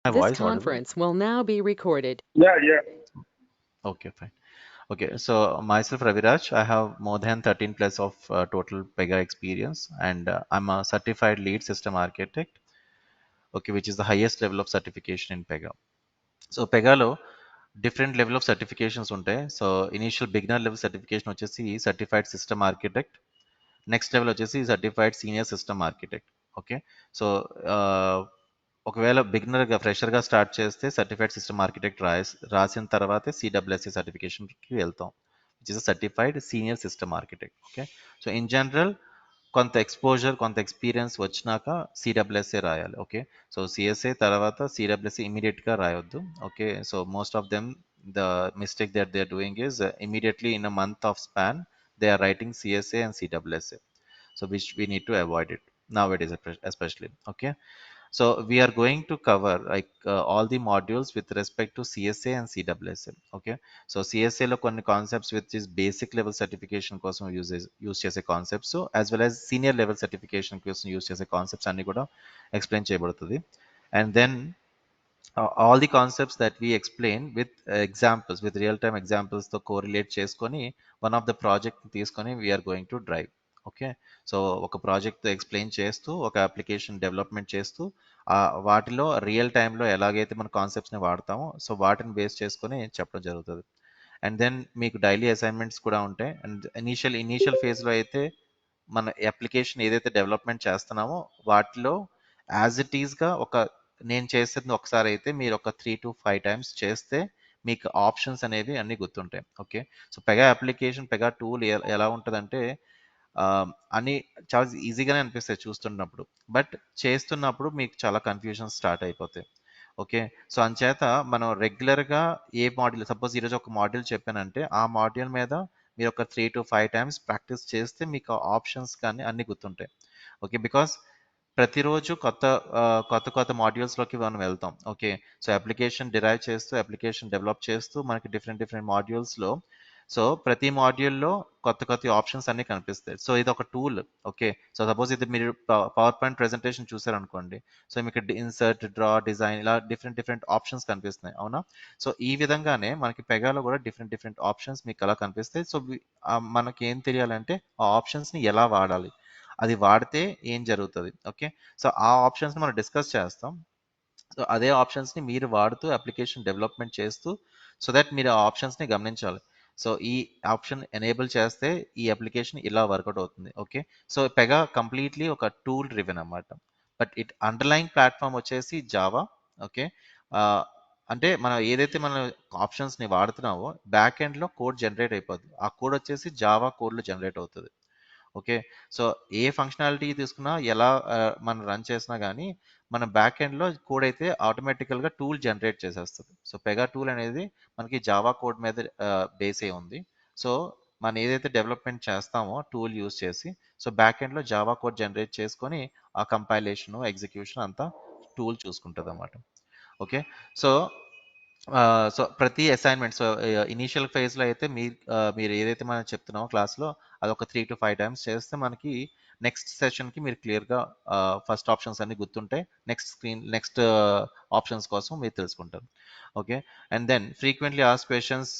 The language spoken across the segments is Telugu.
My This voice audible? conference will now be recorded. Yeah, yeah. Okay, fine. Okay, so myself, Raviraj, I have more than 13 plus of total Pega experience, and I'm a certified lead system architect, okay, which is the highest level of certification in Pega. So Pegalo different level of certifications ఉంటాయి. So initial beginner level certification వచ్చేసి certified system architect, next level వచ్చేసి certified senior system architect. Okay, so ఒకవేళ బిగినర్గా ఫ్రెషర్గా స్టార్ట్ చేస్తే సర్టిఫైడ్ సిస్టమ్ ఆర్కిటెక్ట్ రాసిన తర్వాతే సిడబ్ల్యూఎస్సి సర్టిఫికేషన్కి వెళ్తాం, which is certified senior system architect. Okay, so in general కొంత ఎక్స్పోజర్ కొంత ఎక్స్పీరియన్స్ వచ్చినాక సిడబ్ల్యూఎస్ఏ రాయాలి. ఓకే, సో సిఎస్ఏ తర్వాత సిడబ్ల్యూఎస్ఏ ఇమీడియట్గా రాయొద్దు. Okay, so most of them the mistake that they are doing is immediately in a month of span they are writing CSA and CSSA, so which we need to avoid it nowadays especially. Okay, so we are going to cover like all the modules with respect to CSA and CSSA. Okay, so CSA లో కొన్ని concepts which is basic level certification కోసం యూజ్ చేసే concepts, as well as senior level certification కోసం యూజ్ చేసే కాన్సెప్ట్స్ అన్ని కూడా ఎక్స్ప్లెయిన్ చేయబడుతుంది. And then all the concepts that we explain with examples, with real-time examples తో కోరిలేట్ చేసుకొని వన్ ఆఫ్ ద ప్రాజెక్ట్ తీసుకొని we are going to drive. Okay, so ఒక ప్రాజెక్ట్ ఎక్స్ప్లెయిన్ చేస్తూ ఒక అప్లికేషన్ డెవలప్మెంట్ చేస్తూ వాటిలో రియల్ టైంలో ఎలాగైతే మన కాన్సెప్ట్స్ని వాడతామో సో వాటిని బేస్ చేసుకొని చెప్పడం జరుగుతుంది. అండ్ దెన్ మీకు డైలీ అసైన్మెంట్స్ కూడా ఉంటాయి. అండ్ ఇనీషియల్ ఫేజ్లో అయితే మన అప్లికేషన్ ఏదైతే డెవలప్మెంట్ చేస్తున్నామో వాటిలో యాజ్ ఇట్ ఈస్గా ఒక నేను చేసేది ఒకసారి అయితే మీరు ఒక 3 to 5 times చేస్తే మీకు ఆప్షన్స్ అనేవి అన్ని గుర్తుంటాయి. Okay, so Pega application Pega tool ఎలా ఉంటుందంటే ఆ, అన్ని చాలా ఈజీగానే అనిపిస్తాయి చూస్తున్నప్పుడు, బట్ చేస్తున్నప్పుడు మీకు చాలా కన్ఫ్యూజన్ స్టార్ట్ అయిపోతాయి. ఓకే, సో అంచేత మనం రెగ్యులర్గా ఏ మాడ్యూల్, సపోజ్ ఈరోజు ఒక మాడ్యూల్ చెప్పానంటే ఆ మాడ్యూల్ మీద మీరు ఒక 3 to 5 times ప్రాక్టీస్ చేస్తే మీకు ఆప్షన్స్ కానీ అన్ని గుర్తుంటాయి. ఓకే, బికాస్ ప్రతిరోజు కొత్త కొత్త మాడ్యూల్స్లోకి మనం వెళ్తాం. ఓకే, సో అప్లికేషన్ డిరైవ్ చేస్తూ అప్లికేషన్ డెవలప్ చేస్తూ మనకి డిఫరెంట్ డిఫరెంట్ మాడ్యూల్స్లో సో ప్రతి మాడ్యూల్లో కొత్త కొత్త ఆప్షన్స్ అన్ని కనిపిస్తాయి. సో ఇది ఒక టూల్. ఓకే, సో సపోజ్ ఇది మీరు పవర్ పాయింట్ ప్రెజెంటేషన్ చూసారనుకోండి, సో మీకు ఇన్సర్ట్, డ్రా, డిజైన్ ఇలా డిఫరెంట్ డిఫరెంట్ ఆప్షన్స్ కనిపిస్తున్నాయి, అవునా? సో ఈ విధంగానే మనకి పెగాలో కూడా డిఫరెంట్ డిఫరెంట్ ఆప్షన్స్ మీకు అలా కనిపిస్తాయి. సో మనకి ఏం తెలియాలంటే ఆ ఆప్షన్స్ని ఎలా వాడాలి, అది వాడితే ఏం జరుగుతుంది. ఓకే, సో ఆ ఆప్షన్స్ మనం డిస్కస్ చేస్తాం. సో అదే ఆప్షన్స్ని మీరు వాడుతూ అప్లికేషన్ డెవలప్మెంట్ చేస్తూ సో దట్ మీరు ఆ ఆప్షన్స్ని గమనించాలి. సో ఈ ఆప్షన్ ఎనేబుల్ చేస్తే ఈ అప్లికేషన్ ఇలా వర్కౌట్ అవుతుంది. ఓకే, సో పెగా కంప్లీట్లీ ఒక టూల్ డ్రివెన్ అన్నమాట. బట్ ఇట్ అండర్లైన్ ప్లాట్ఫామ్ వచ్చేసి జావా. ఓకే, అంటే మనం ఏదైతే మన ఆప్షన్స్ని వాడుతున్నామో బ్యాక్ ఎండ్లో కోడ్ జనరేట్ అయిపోద్ది, ఆ కోడ్ వచ్చేసి జావా కోడ్లో జనరేట్ అవుతుంది. ఓకే, సో ఏ ఫంక్షనాలిటీ తీసుకున్నా ఎలా మనం రన్ చేసినా కానీ మన బ్యాక్ ఎండ్లో కోడ్ అయితే ఆటోమేటికల్గా టూల్ జనరేట్ చేసేస్తుంది. సో పెగా టూల్ అనేది మనకి జావా కోడ్ మీద బేస్ అయి ఉంది. సో మనం ఏదైతే డెవలప్మెంట్ చేస్తామో టూల్ యూస్ చేసి సో బ్యాక్ ఎండ్లో జావా కోడ్ జనరేట్ చేసుకొని ఆ కంపైలేషన్ ఎగ్జిక్యూషన్ అంతా టూల్ చూసుకుంటుంది అన్నమాట. ఓకే, సో సో ప్రతి అసైన్మెంట్ సో ఇనీషియల్ ఫేజ్లో అయితే మీరు ఏదైతే మనం చెప్తున్నామో క్లాస్లో అదొక 3 to 5 times చేస్తే మనకి నెక్స్ట్ సెషన్కి మీరు క్లియర్గా ఫస్ట్ ఆప్షన్స్ అన్ని గుర్తుంటాయి, నెక్స్ట్ ఆప్షన్స్ కోసం మీరు తెలుసుకుంటారు. ఓకే, అండ్ దెన్ ఫ్రీక్వెంట్లీ ఆస్ క్వశ్చన్స్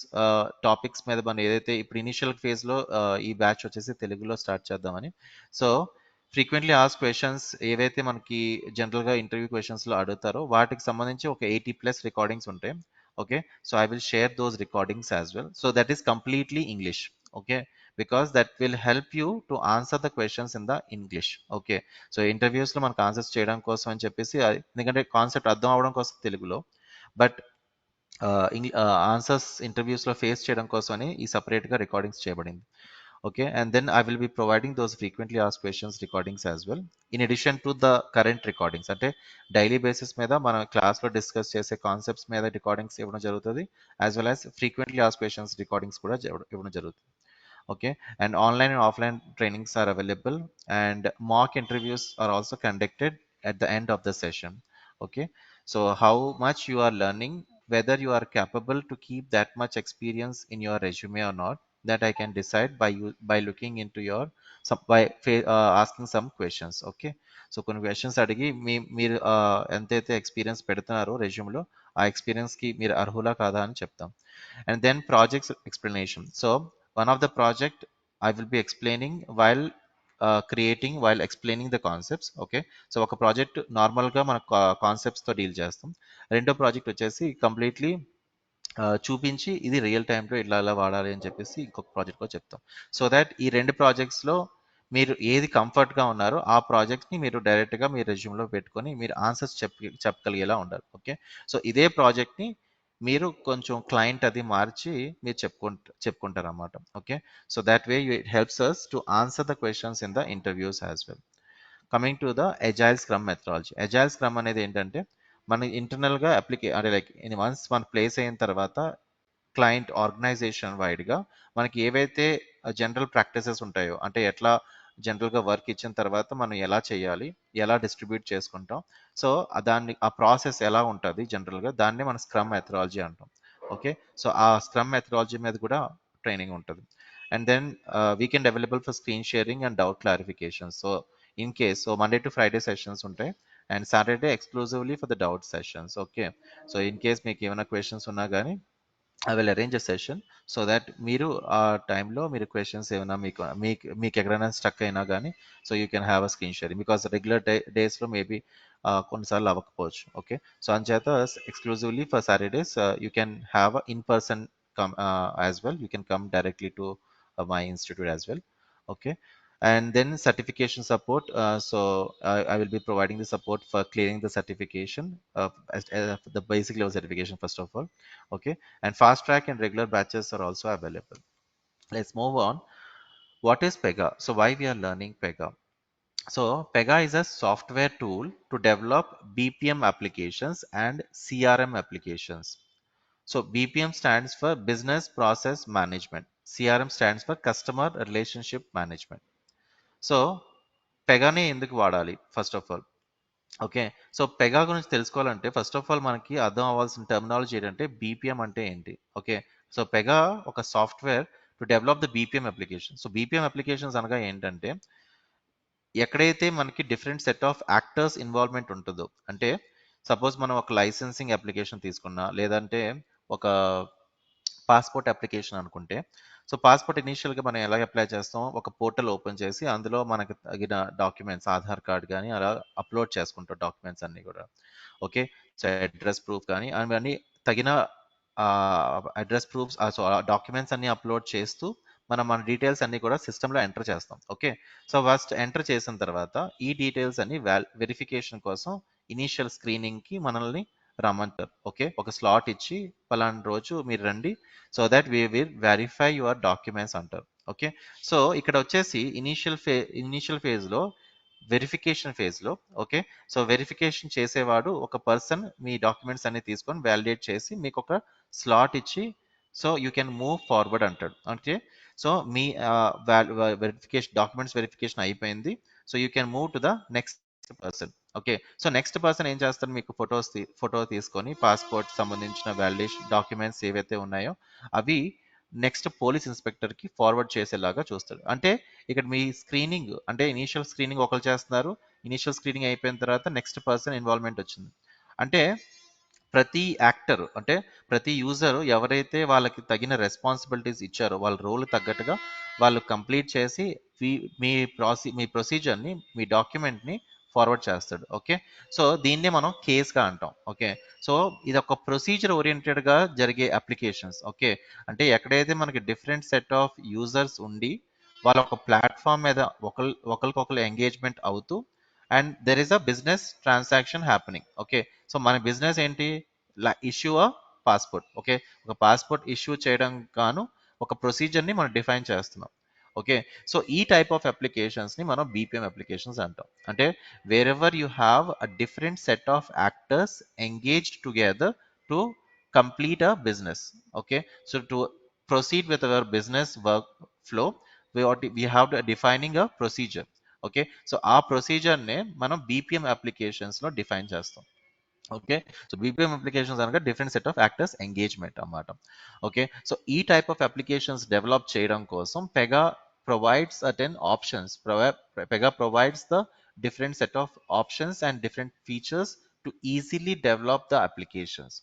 టాపిక్స్ మీద మనం ఏదైతే ఇప్పుడు ఇనీషియల్ ఫేజ్లో ఈ బ్యాచ్ వచ్చేసి తెలుగులో స్టార్ట్ చేద్దామని. సో ఫ్రీక్వెంట్లీ ఆస్ క్వశ్చన్స్ ఏవైతే మనకి జనరల్గా ఇంటర్వ్యూ క్వశ్చన్స్లో అడుగుతారో వాటికి సంబంధించి ఒక 80+ రికార్డింగ్స్ ఉంటాయి. Okay, so I will share those recordings as well, so that is completely English. Okay, because that will help you to answer the questions in the English. Okay, so interviews లో మనకు ఆన్సర్స్ చేయడం కోసం అని చెప్పేసి ఎందుకంటే కాన్సెప్ట్ అర్థం అవడం కోసం తెలుగులో, బట్ ఆన్సర్స్ ఇంటర్వ్యూస్లో ఫేస్ చేయడం కోసం అని ఈ సపరేట్గా రికార్డింగ్స్ చేయబడింది. Okay, and then I will be providing those frequently asked questions recordings as well, in addition to the current recordings. అంటే డైలీ బేసిస్ మీద మనం క్లాస్లో డిస్కస్ చేసే కాన్సెప్ట్స్ మీద రికార్డింగ్స్ ఇవ్వడం జరుగుతుంది, యాజ్ వెల్ యాజ్ ఫ్రీక్వెంట్లీ ఆస్ క్వశ్చన్స్ రికార్డింగ్స్ కూడా ఇవ్వడం జరుగుతుంది. Okay, and online and offline trainings are available, and mock interviews are also conducted at the end of the session. Okay, so how much you are learning, whether you are capable to keep that much experience in your resume or not, that I can decide by you by looking into your asking some questions. Okay, so కొన్ని క్వశ్చన్స్ అడిగి మీరు ఎంతైతే ఎక్స్పీరియన్స్ పెడుతున్నారో రెజ్యూమ్లో ఆ ఎక్స్పీరియన్స్కి మీరు అర్హులా కాదా అని చెప్తాం. And then projects explanation. So one of the project I will be explaining while creating while explaining the concepts. Okay, so ఒక ప్రాజెక్ట్ నార్మల్గా మన కాన్సెప్ట్స్తో డీల్ చేస్తాం. రెండో ప్రాజెక్ట్ వచ్చేసి కంప్లీట్లీ చూపించి ఇది రియల్ టైంలో ఇట్లా ఇలా వాడాలి అని చెప్పేసి ఇంకొక ప్రాజెక్ట్లో చెప్తాం. సో దట్ ఈ రెండు ప్రాజెక్ట్స్లో మీరు ఏది కంఫర్ట్గా ఉన్నారో ఆ ప్రాజెక్ట్ని మీరు డైరెక్ట్గా మీ రెజ్యూమ్లో పెట్టుకొని మీరు ఆన్సర్స్ చెప్పగలిగేలా ఉండాలి. ఓకే, సో ఇదే ప్రాజెక్ట్ని మీరు కొంచెం క్లయింట్ అది మార్చి మీరు చెప్పుకుంటారు అన్నమాట. Okay, so that way it helps us to answer the questions in the interviews as well. Coming to the agile scrum methodology. Agile scrum అనేది ఏంటంటే మన ఇంటర్నల్గా అంటే లైక్ వన్స్ మన ప్లేస్ అయిన తర్వాత క్లయింట్ ఆర్గనైజేషన్ వైడ్గా మనకి ఏవైతే జనరల్ ప్రాక్టీసెస్ ఉంటాయో, అంటే ఎట్లా జనరల్గా వర్క్ ఇచ్చిన తర్వాత మనం ఎలా చేయాలి, ఎలా డిస్ట్రిబ్యూట్ చేసుకుంటాం, సో ఆ ప్రాసెస్ ఎలా ఉంటుంది జనరల్గా, దాన్ని మనం స్క్రమ్ మెథడాలజీ అంటాం. ఓకే, సో ఆ స్క్రమ్ మెథడాలజీ మీద కూడా ట్రైనింగ్ ఉంటుంది. And then weekend available for screen sharing and doubt clarification. So in case so Monday to Friday sessions ఉంటాయి అండ్ సాటర్డే ఎక్స్క్లూజివ్లీ for the doubt sessions. Okay, so in case మీకు ఏమైనా క్వశ్చన్స్ ఉన్నా కానీ I will arrange a session so that మీరు ఆ టైంలో మీరు క్వశ్చన్స్ ఏమైనా మీకు ఎక్కడైనా స్టక్ అయినా కానీ so you can have a screen sharing because regular డేస్లో మేబీ కొన్నిసార్లు అవ్వకపోవచ్చు. ఓకే, సో అంచేత exclusively for Saturdays you can have in person come as well. You can come directly to my institute as well. Okay, and then certification support. I will be providing the support for clearing the certification, the basic level certification first of all. Okay, and fast track and regular batches are also available. Let's move on. What is Pega? So why we are learning Pega? So Pega is a software tool to develop BPM applications and CRM applications. So BPM stands for Business Process Management. CRM stands for Customer Relationship Management. So పెగాని ఎందుకు వాడాలి first of all? Okay, so Pega గురించి తెలుసుకోవాలంటే ఫస్ట్ ఆఫ్ ఆల్ మనకి అర్థం అవ్వాల్సిన టర్మినాలజీ ఏంటంటే బీపీఎం అంటే ఏంటి. ఓకే, సో పెగా ఒక software to develop the BPM application. So BPM applications అనగా ఏంటంటే ఎక్కడైతే మనకి different set of actors involvement ఉంటుందో, అంటే సపోజ్ మనం ఒక లైసెన్సింగ్ అప్లికేషన్ తీసుకున్నా లేదంటే ఒక పాస్పోర్ట్ అప్లికేషన్ అనుకుంటే, సో పాస్పోర్ట్ ఇనీషియల్గా మనం ఎలా అప్లై చేస్తాం, ఒక పోర్టల్ ఓపెన్ చేసి అందులో మనకు తగిన డాక్యుమెంట్స్ ఆధార్ కార్డ్ కానీ అలా అప్లోడ్ చేసుకుంటాం డాక్యుమెంట్స్ అన్నీ కూడా. ఓకే, సో అడ్రస్ ప్రూఫ్ కానీ అవన్నీ తగిన అడ్రస్ ప్రూఫ్స్, సో డాక్యుమెంట్స్ అన్ని అప్లోడ్ చేస్తూ మన డీటెయిల్స్ అన్ని కూడా సిస్టంలో ఎంటర్ చేస్తాం. ఓకే, సో ఫస్ట్ ఎంటర్ చేసిన తర్వాత ఈ డీటెయిల్స్ అన్ని వెరిఫికేషన్ కోసం ఇనీషియల్ స్క్రీనింగ్కి మనల్ని రమ్మంటారు. ఓకే, ఒక స్లాట్ ఇచ్చి పలానా రోజు మీరు రండి so that we will verify your documents అంటారు. ఓకే, సో ఇక్కడ వచ్చేసి ఇనీషియల్ ఫేజ్లో వెరిఫికేషన్ ఫేజ్లో, ఓకే, సో వెరిఫికేషన్ చేసేవాడు ఒక పర్సన్ మీ డాక్యుమెంట్స్ అన్ని తీసుకొని వ్యాలిడేట్ చేసి మీకు ఒక స్లాట్ ఇచ్చి so you can move forward అంటాడు. ఓకే, సో మీ వెరిఫికేషన్ డాక్యుమెంట్స్ వెరిఫికేషన్ అయిపోయింది, so you can move to the next person. Okay, so next person ఏం చేస్తారు, మీకు ఫోటో తీసుకొని పాస్పోర్ట్ సంబంధించిన వ్యాలిడేషన్ డాక్యుమెంట్స్ ఏవైతే ఉన్నాయో అవి నెక్స్ట్ పోలీస్ ఇన్స్పెక్టర్కి ఫార్వర్డ్ చేసేలాగా చూస్తాడు. అంటే ఇక్కడ మీ స్క్రీనింగ్ అంటే ఇనీషియల్ స్క్రీనింగ్ ఒకరు చేస్తున్నారు, ఇనీషియల్ స్క్రీనింగ్ అయిపోయిన తర్వాత నెక్స్ట్ పర్సన్ ఇన్వాల్వ్మెంట్ వచ్చింది. అంటే ప్రతి యాక్టర్ అంటే ప్రతి యూజర్ ఎవరైతే వాళ్ళకి తగిన రెస్పాన్సిబిలిటీస్ ఇచ్చారో వాళ్ళ రోల్ తగ్గట్టుగా వాళ్ళు కంప్లీట్ చేసి మీ ప్రొసీజర్ని మీ డాక్యుమెంట్ని ఫార్వర్డ్ చేస్తాడు. ఓకే, సో దీన్నే మనం కేస్గా అంటాం. ఓకే, సో ఇది ఒక ప్రొసీజర్ ఓరియంటెడ్గా జరిగే అప్లికేషన్స్. ఓకే, అంటే ఎక్కడైతే మనకి డిఫరెంట్ సెట్ ఆఫ్ యూజర్స్ ఉండి వాళ్ళ ఒక ప్లాట్ఫామ్ మీద ఒకరికొకరు ఎంగేజ్మెంట్ అవుతూ and there is a business transaction happening. Okay, so మన బిజినెస్ ఏంటి, ఇష్యూ అ పాస్పోర్ట్. ఓకే, ఒక పాస్పోర్ట్ ఇష్యూ చేయడం గాను ఒక ప్రొసీజర్ని మనం డిఫైన్ చేస్తున్నాం. ఓకే, సో ఈ టైప్ ఆఫ్ అప్లికేషన్స్ని మనం బీపీఎం అప్లికేషన్స్ అంటాం. అంటే wear ever you have a different set of actors engaged together to complete a business. Okay, so to proceed with our business workflow we have to defining a procedure. Okay, so ఆ ప్రొసీజర్నే మనం బీపీఎం అప్లికేషన్స్లో డిఫైన్ చేస్తాం. ఓకే. సో బీపీఎం అప్లికేషన్స్ అనగా different set of actors engagement అన్నమాట. ఓకే. సో ఈ టైప్ ఆఫ్ అప్లికేషన్స్ డెవలప్ చేయడం కోసం Pega provides certain options. Pega provides the different set of options and different features to easily develop the applications.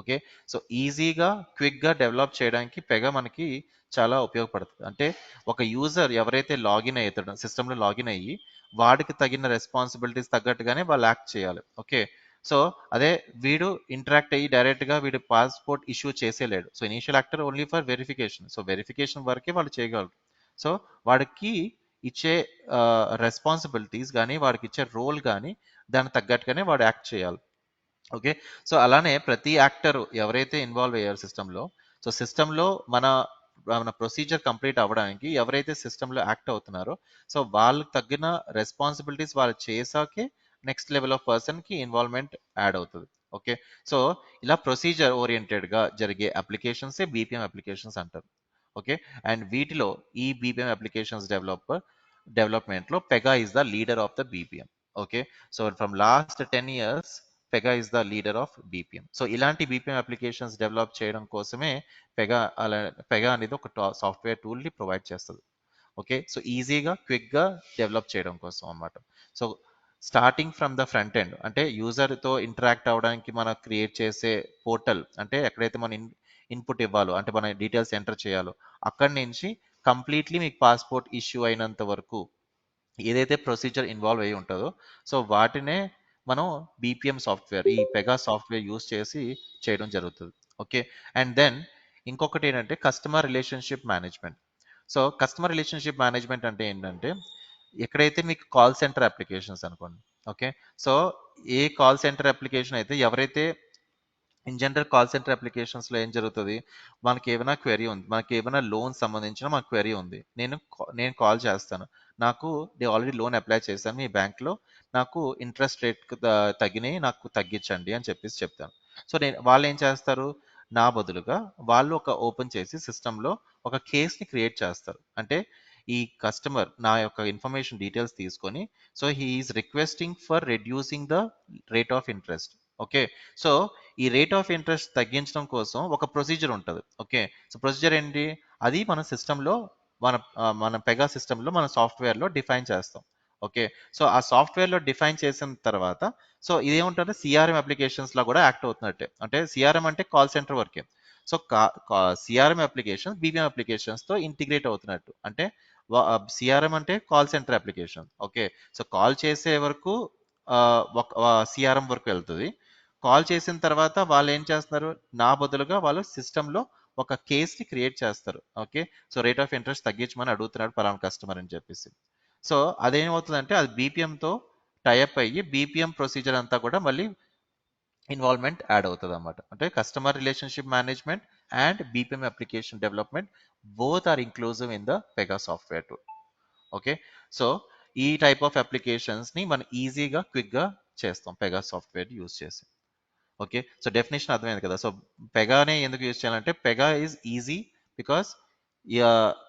Okay. So ఈజీగా క్విక్గా డెవలప్ చేయడానికి పెగా మనకి చాలా ఉపయోగపడుతుంది. అంటే ఒక యూజర్ ఎవరైతే లాగిన్ అవుతాడో సిస్టంలో లాగిన్ అయ్యి వాడికి తగిన రెస్పాన్సిబిలిటీస్ తగ్గట్టుగానే వాళ్ళు యాక్ట్ చేయాలి. ఓకే. సో అదే వీడు ఇంటరాక్ట్ అయ్యి డైరెక్ట్గా వీడు పాస్పోర్ట్ ఇష్యూ చేసేలేడు. So initial actor only for verification. So verification వరకే వాళ్ళు చేయగలరు. సో వాడికి ఇచ్చే రెస్పాన్సిబిలిటీస్ కానీ వాడికి ఇచ్చే రోల్ కానీ దానికి తగ్గట్టుగానే వాడు యాక్ట్ చేయాలి. ఓకే. సో అలానే ప్రతి యాక్టర్ ఎవరైతే ఇన్వాల్వ్ అయ్యారు సిస్టంలో, సో సిస్టంలో మన మన ప్రొసీజర్ కంప్లీట్ అవ్వడానికి ఎవరైతే సిస్టంలో యాక్ట్ అవుతున్నారో సో వాళ్ళకి తగ్గిన రెస్పాన్సిబిలిటీస్ వాళ్ళు చేసాకే నెక్స్ట్ లెవెల్ ఆఫ్ పర్సన్కి ఇన్వాల్వ్మెంట్ యాడ్ అవుతుంది. ఓకే. సో ఇలా ప్రొసీజర్ ఓరియంటెడ్గా జరిగే అప్లికేషన్సే బీపీఎం అప్లికేషన్స్ అంటారు. ఓకే. అండ్ వీటిలో ఈ బీపీఎం అప్లికేషన్స్ డెవలప్మెంట్లో Pega is the leader of the BPM. Okay. So from last 10 years Pega is the leader of BPM. So ఇలాంటి బీపీఎం అప్లికేషన్స్ డెవలప్ చేయడం కోసమే పెగా అలా పెగా అనేది ఒక సాఫ్ట్వేర్ టూల్ని ప్రొవైడ్ చేస్తుంది. ఓకే. సో ఈజీగా క్విక్గా డెవలప్ చేయడం కోసం అన్నమాట. So starting from the front end అంటే యూజర్తో ఇంటరాక్ట్ అవ్వడానికి మనం క్రియేట్ చేసే పోర్టల్ అంటే ఎక్కడైతే మనం ఇన్పుట్ ఇవ్వాలో అంటే మన డీటెయిల్స్ ఎంటర్ చేయాలో అక్కడి నుంచి కంప్లీట్లీ మీకు పాస్పోర్ట్ ఇష్యూ అయినంత వరకు ఏదైతే ప్రొసీజర్ ఇన్వాల్వ్ అయ్యి ఉంటుందో సో వాటినే మనం బీపీఎం సాఫ్ట్వేర్ ఈ పెగా సాఫ్ట్వేర్ యూస్ చేసి చేయడం జరుగుతుంది. ఓకే. అండ్ దెన్ ఇంకొకటి ఏంటంటే customer relationship management. So customer relationship management అంటే ఏంటంటే ఎక్కడైతే మీకు కాల్ సెంటర్ అప్లికేషన్స్ అనుకోండి. ఓకే. సో ఏ కాల్ సెంటర్ అప్లికేషన్ అయితే ఎవరైతే ఇన్ జనరల్ కాల్ సెంటర్ అప్లికేషన్స్లో ఏం జరుగుతుంది, మనకి ఏమైనా క్వెరీ ఉంది, మనకి ఏమైనా లోన్ సంబంధించిన మనకు క్వెరీ ఉంది, నేను కాల్ చేస్తాను, నాకు నేను ఆల్రెడీ లోన్ అప్లై చేశాను మీ బ్యాంక్లో, నాకు ఇంట్రెస్ట్ రేట్ తగ్గినాయి, నాకు తగ్గించండి అని చెప్పేసి చెప్తాను. సో వాళ్ళు ఏం చేస్తారు, నా బదులుగా వాళ్ళు ఒక ఓపెన్ చేసి సిస్టంలో ఒక కేస్ని క్రియేట్ చేస్తారు. అంటే ఈ కస్టమర్ నా యొక్క ఇన్ఫర్మేషన్ డీటెయిల్స్ తీసుకొని so he is requesting for reducing the rate of interest. Okay. So ఈ రేట్ ఆఫ్ ఇంట్రెస్ట్ తగ్గించడం కోసం ఒక ప్రొసీజర్ ఉంటుంది. ఓకే. సో ప్రొసీజర్ ఏంటి, అది మన సిస్టంలో మన పెగా సిస్టంలో మన సాఫ్ట్వేర్లో డిఫైన్ చేస్తాం. ఓకే. సో ఆ సాఫ్ట్వేర్లో డిఫైన్ చేసిన తర్వాత సో ఇదేముంటుంది సిఆర్ఎం అప్లికేషన్స్ లో కూడా యాక్ట్ అవుతున్నట్టే. అంటే సిఆర్ఎం అంటే కాల్ సెంటర్ వరకే. So CRM application BBM applications తో ఇంటిగ్రేట్ అవుతున్నట్టు. అంటే సిఆర్ఎం అంటే call centre application. Okay. So call చేసే వరకు ఒక సిఆర్ఎం వరకు వెళ్తుంది. కాల్ చేసిన తర్వాత వాళ్ళు ఏం చేస్తున్నారు, నా బదులుగా వాళ్ళు సిస్టంలో ఒక కేస్ని క్రియేట్ చేస్తారు. Okay. So rate of interest తగ్గించమని అడుగుతున్నాడు పలానా కస్టమర్ అని చెప్పేసి. సో అదేమవుతుందంటే అది బీపీఎంతో టైఅప్ అయ్యి బీపీఎం ప్రొసీజర్ అంతా కూడా మళ్ళీ ఇన్వాల్వ్మెంట్ యాడ్ అవుతుంది అన్నమాట. అంటే customer relationship management and BPM application development both are inclusive in the Pega software tool. Okay. So ఈ టైప్ ఆఫ్ అప్లికేషన్స్ని మనం ఈజీగా క్విక్గా చేస్తాం పెగా సాఫ్ట్వేర్ యూస్ చేసి. ఓకే. సో డెఫినేషన్ అర్థమైంది కదా. సో పెగానే ఎందుకు యూజ్ చేయాలంటే Pega is easy because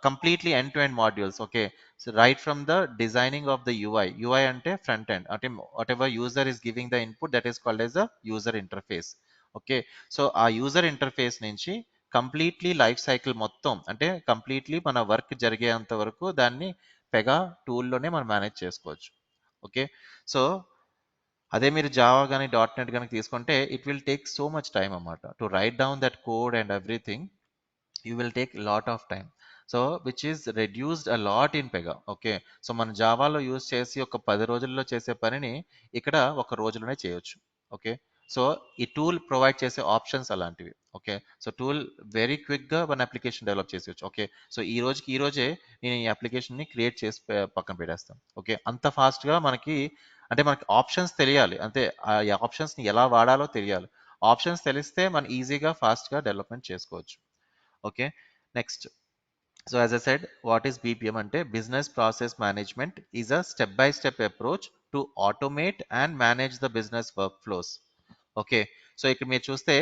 completely end to end modules. Okay. So right from the designing of the UI అంటే ఫ్రంట్ ఎండ్ అంటే what ever user is giving the input that is called yes the user interface. Okay. So ఆ యూజర్ ఇంటర్ఫేస్ నుంచి కంప్లీట్లీ లైఫ్ సైకిల్ మొత్తం అంటే కంప్లీట్లీ మన వర్క్ జరిగేంత వరకు దాన్ని పెగా టూల్లోనే మనం మేనేజ్ చేసుకోవచ్చు. ఓకే. సో అదే మీరు జావా కానీ డాట్ నెట్ కానీ తీసుకుంటే it will take so much time అన్నమాట to write down that code and everything. You will take lot of time. So which is reduced a lot in Pega. Okay. So మన జావాలో యూస్ చేసి ఒక 10 రోజుల్లో చేసే పనిని ఇక్కడ ఒక రోజులోనే చేయొచ్చు. ఓకే. సో ఈ టూల్ ప్రొవైడ్ చేసే ఆప్షన్స్ అలాంటివి. ఓకే. సో టూల్ వెరీ క్విక్గా మన అప్లికేషన్ డెవలప్ చేసేయచ్చు. ఓకే. సో ఈ రోజుకి ఈ రోజే నేను ఈ అప్లికేషన్ని క్రియేట్ చేసి పక్కన పెట్టేస్తాను. ఓకే. అంత ఫాస్ట్గా మనకి అంటే మనకి ఆప్షన్స్ తెలియాలి, అంతే ఆ ఆప్షన్స్ని ఎలా వాడాలో తెలియాలి. ఆప్షన్స్ తెలిస్తే మనం ఈజీగా ఫాస్ట్గా డెవలప్మెంట్ చేసుకోవచ్చు. Okay. Next, so as I said, what is BPM ante business process management is a step by step approach to automate and manage the business workflows. Okay. So ఇక్కడ మీరు చూస్తే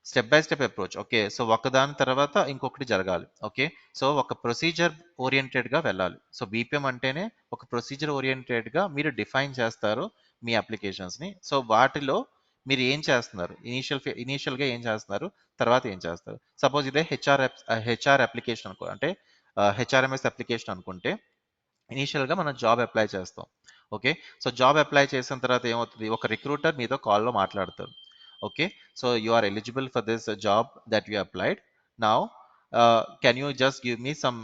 step by step approach. Okay. So ఒకదాని తర్వాత ఇంకొకటి జరగాలి. ఓకే. సో ఒక ప్రొసీజర్ ఓరియంటెడ్గా వెళ్ళాలి. సో బీపీఎం అంటేనే ఒక ప్రొసీజర్ ఓరియంటెడ్గా మీరు డిఫైన్ చేస్తారు మీ అప్లికేషన్స్ని. సో వాటిలో మీరు ఏం చేస్తున్నారు, ఇనీషియల్గా ఏం చేస్తున్నారు, తర్వాత ఏం చేస్తారు. సపోజ్ ఇదే హెచ్ఆర్ అప్లికేషన్ అనుకో, అంటే హెచ్ఆర్ఎంఎస్ అప్లికేషన్ అనుకుంటే ఇనీషియల్గా మనం జాబ్ అప్లై చేస్తాం. ఓకే, సో జాబ్ అప్లై చేసిన తర్వాత ఏమవుతుంది, ఒక రిక్రూటర్ మీతో కాల్లో మాట్లాడతారు. Okay, so you are eligible for this job that you applied now, can you just give me some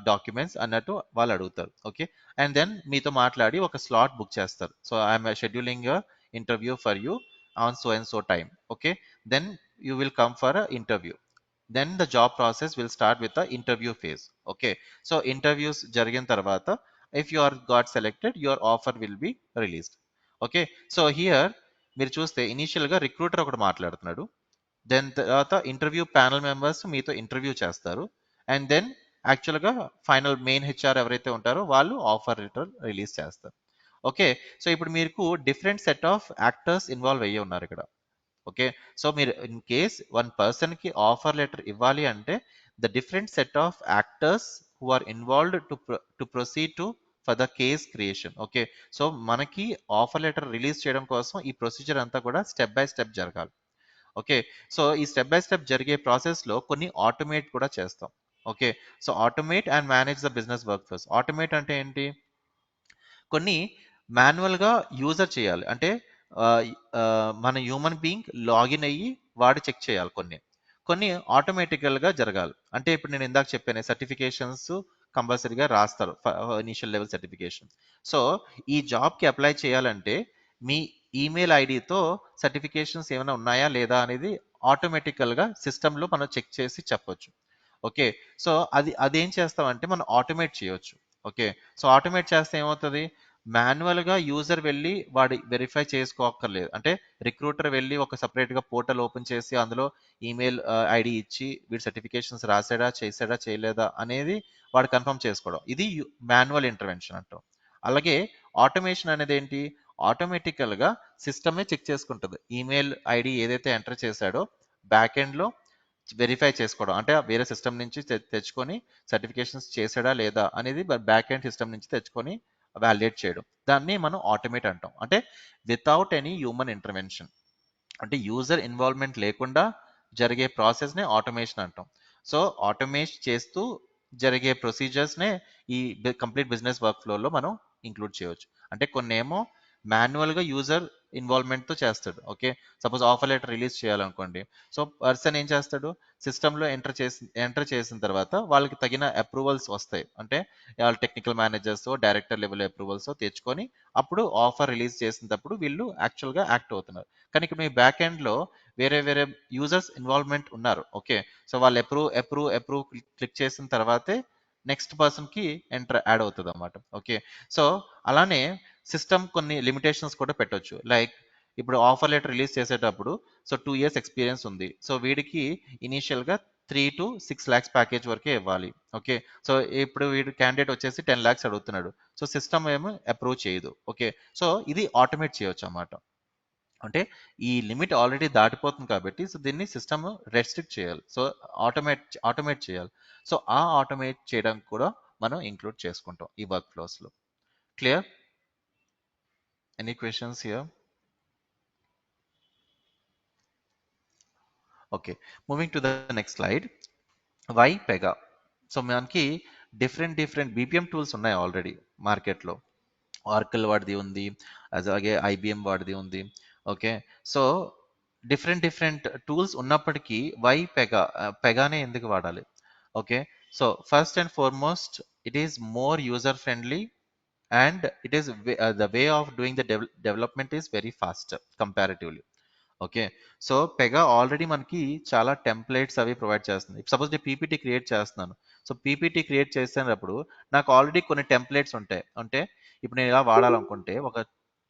documents అన్నట్టు వాళ్ళు అడుగుతారు. ఓకే, అండ్ దెన్ మీతో మాట్లాడి ఒక స్లాట్ బుక్ చేస్తారు. So I'm scheduling interview for you on so and so time. Okay, then you will come for interview. Then the job process will start with the interview phase. Okay, so interviews jarigin tarvata, if you are got selected, your offer will be released. Okay, so here మీరు చూస్తే ఇనీషియల్ గా రిక్రూటర్ ఒకటి మాట్లాడుతున్నాడు, దెన్ తర్వాత ఇంటర్వ్యూ ప్యానల్ మెంబర్స్ మీతో ఇంటర్వ్యూ చేస్తారు, అండ్ దెన్ యాక్చువల్గా ఫైనల్ మెయిన్ హెచ్ఆర్ ఎవరైతే ఉంటారో వాళ్ళు ఆఫర్ లెటర్ రిలీజ్ చేస్తారు. ఓకే, సో ఇప్పుడు మీకు different set of actors involve అయ్యి ఉన్నారు ఇక్కడ. ఓకే, సో మీరు ఇన్ కేస్ వన్ పర్సన్ కి ఆఫర్ లెటర్ ఇవ్వాలి అంటే the different set of actors who are involved to proceed to for the case creation. Okay, so మనకి ఆఫర్ లెటర్ రిలీజ్ చేయడం కోసం ఈ ప్రొసీజర్ అంతా కూడా స్టెప్ బై స్టెప్ జరగాలి. ఓకే, సో ఈ స్టెప్ బై స్టెప్ జరిగే ప్రాసెస్ లో కొన్ని ఆటోమేట్ కూడా చేస్తాం. Okay, so automate and manage the business work flows. Automate అంటే ఏంటి, కొన్ని మాన్యువల్గా యూజర్ చేయాలి, అంటే ఆ, మన హ్యూమన్ బీయింగ్ లాగిన్ అయ్యి వాడు చెక్ చేయాలి. కొన్ని కొన్ని ఆటోమేటికల్గా జరగాలి. అంటే ఇప్పుడు నేను ఇందాక చెప్పాను సర్టిఫికేషన్స్ కంపల్సరీగా రాస్తారు, ఇనిషియల్ లెవెల్ సర్టిఫికేషన్. సో ఈ జాబ్కి అప్లై చేయాలంటే మీ ఈమెయిల్ ఐడితో సర్టిఫికేషన్స్ ఏమైనా ఉన్నాయా లేదా అనేది ఆటోమేటికల్గా సిస్టంలో మనం చెక్ చేసి చెప్పొచ్చు. ఓకే, సో అదేం చేస్తామంటే మనం ఆటోమేట్ చేయొచ్చు. ఓకే, సో ఆటోమేట్ చేస్తే ఏమవుతుంది, మాన్యువల్గా యూజర్ వెళ్ళి వాడి వెరిఫై చేసుకోక్కర్లేదు. అంటే రిక్రూటర్ వెళ్ళి ఒక సపరేట్గా పోర్టల్ ఓపెన్ చేసి అందులో ఈమెయిల్ ఐడి ఇచ్చి వీడి సర్టిఫికేషన్స్ రాసాడా చేసాడా చేయలేదా అనేది వాడు కన్ఫర్మ్ చేసుకోవడం, ఇది మాన్యువల్ ఇంటర్వెన్షన్ అంటాం. అలాగే ఆటోమేషన్ అనేది ఏంటి, ఆటోమేటికల్గా సిస్టమే చెక్ చేసుకుంటుంది ఈమెయిల్ ఐడి ఏదైతే ఎంటర్ చేశాడో బ్యాక్ ఎండ్లో వెరిఫై చేసుకోవడం, అంటే వేరే సిస్టమ్ నుంచి తెచ్చుకొని సర్టిఫికేషన్స్ చేసాడా లేదా అనేది బ్యాక్ ఎండ్ సిస్టమ్ నుంచి తెచ్చుకొని వ్యాలిడేట్ చేయడం, దాన్ని మనం ఆటోమేట్ అంటాం. అంటే వితౌట్ ఎనీ హ్యూమన్ ఇంటర్వెన్షన్, అంటే యూజర్ ఇన్వాల్వ్మెంట్ లేకుండా జరిగే ప్రాసెస్నే ఆటోమేషన్ అంటాం. సో ఆటోమేట్ చేస్తూ జరిగే ప్రొసీజర్స్నే ఈ కంప్లీట్ బిజినెస్ వర్క్ ఫ్లోలో మనం ఇంక్లూడ్ చేయవచ్చు. అంటే కొన్ని ఏమో మాన్యువల్గా యూజర్ ఇన్వాల్వ్మెంట్తో చేస్తాడు. Okay, suppose offer letter release చేయాలనుకోండి, సో పర్సన్ ఏం చేస్తాడు, సిస్టంలో ఎంటర్ చేసిన తర్వాత వాళ్ళకి తగిన అప్రూవల్స్ వస్తాయి, అంటే వాళ్ళ technical managers director level approvals తెచ్చుకొని అప్పుడు ఆఫర్ రిలీజ్ చేసినప్పుడు వీళ్ళు యాక్చువల్గా యాక్ట్ అవుతున్నారు. కానీ ఇక్కడ మీ బ్యాక్ ఎండ్లో వేరే వేరే యూజర్స్ ఇన్వాల్వ్మెంట్ ఉన్నారు. ఓకే, సో వాళ్ళు అప్రూవ్ క్లిక్ చేసిన తర్వాతే నెక్స్ట్ పర్సన్కి ఎంటర్ యాడ్ అవుతుంది అన్నమాట. ఓకే, సో అలానే సిస్టమ్ కొన్ని లిమిటేషన్స్ కూడా పెట్టొచ్చు. లైక్ ఇప్పుడు ఆఫర్ లెటర్ రిలీజ్ చేసేటప్పుడు సో 2 years ఎక్స్పీరియన్స్ ఉంది, సో వీడికి ఇనీషియల్గా 3 to 6 lakhs ప్యాకేజ్ వరకే ఇవ్వాలి. ఓకే, సో ఇప్పుడు వీడు క్యాండిడేట్ వచ్చేసి 10 lakhs అడుగుతున్నాడు, సో సిస్టమ్ ఏమో అప్రూవ్ చేయదు. ఓకే, సో ఇది ఆటోమేట్ చేయొచ్చు అన్నమాట. అంటే ఈ లిమిట్ ఆల్రెడీ దాటిపోతుంది కాబట్టి సో దీన్ని సిస్టమ్ రెస్ట్రిక్ట్ చేయాలి, సో ఆటోమేట్ చేయాలి. సో ఆ ఆటోమేట్ చేయడం కూడా మనం ఇంక్లూడ్ చేసుకుంటాం ఈ వర్క్ ఫ్లోస్లో. Clear? Any questions here? Okay, moving to the next slide. Why Pega? So మనకి డిఫరెంట్ బీపీఎం టూల్స్ ఉన్నాయి ఆల్రెడీ మార్కెట్లో. ఆర్కిల్ వాడిది ఉంది, అలాగే ఐబిఎం వాడిది ఉంది. ఓకే, సో డిఫరెంట్ టూల్స్ ఉన్నప్పటికీ వై పెగా, పెగానే ఎందుకు వాడాలి? Okay, so first and foremost it is more user friendly and it is the way of doing the development is very fast comparatively. Okay, so Pega already మనకి చాలా టెంప్లెట్స్ అవి ప్రొవైడ్ చేస్తుంది. సపోజ్ నేను పీపీటీ క్రియేట్ చేస్తున్నాను, సో పీపీటీ క్రియేట్ చేసినప్పుడు నాకు ఆల్రెడీ కొన్ని టెంప్లెట్స్ ఉంటాయి. అంటే ఇప్పుడు నేను ఇలా వాడాలనుకుంటే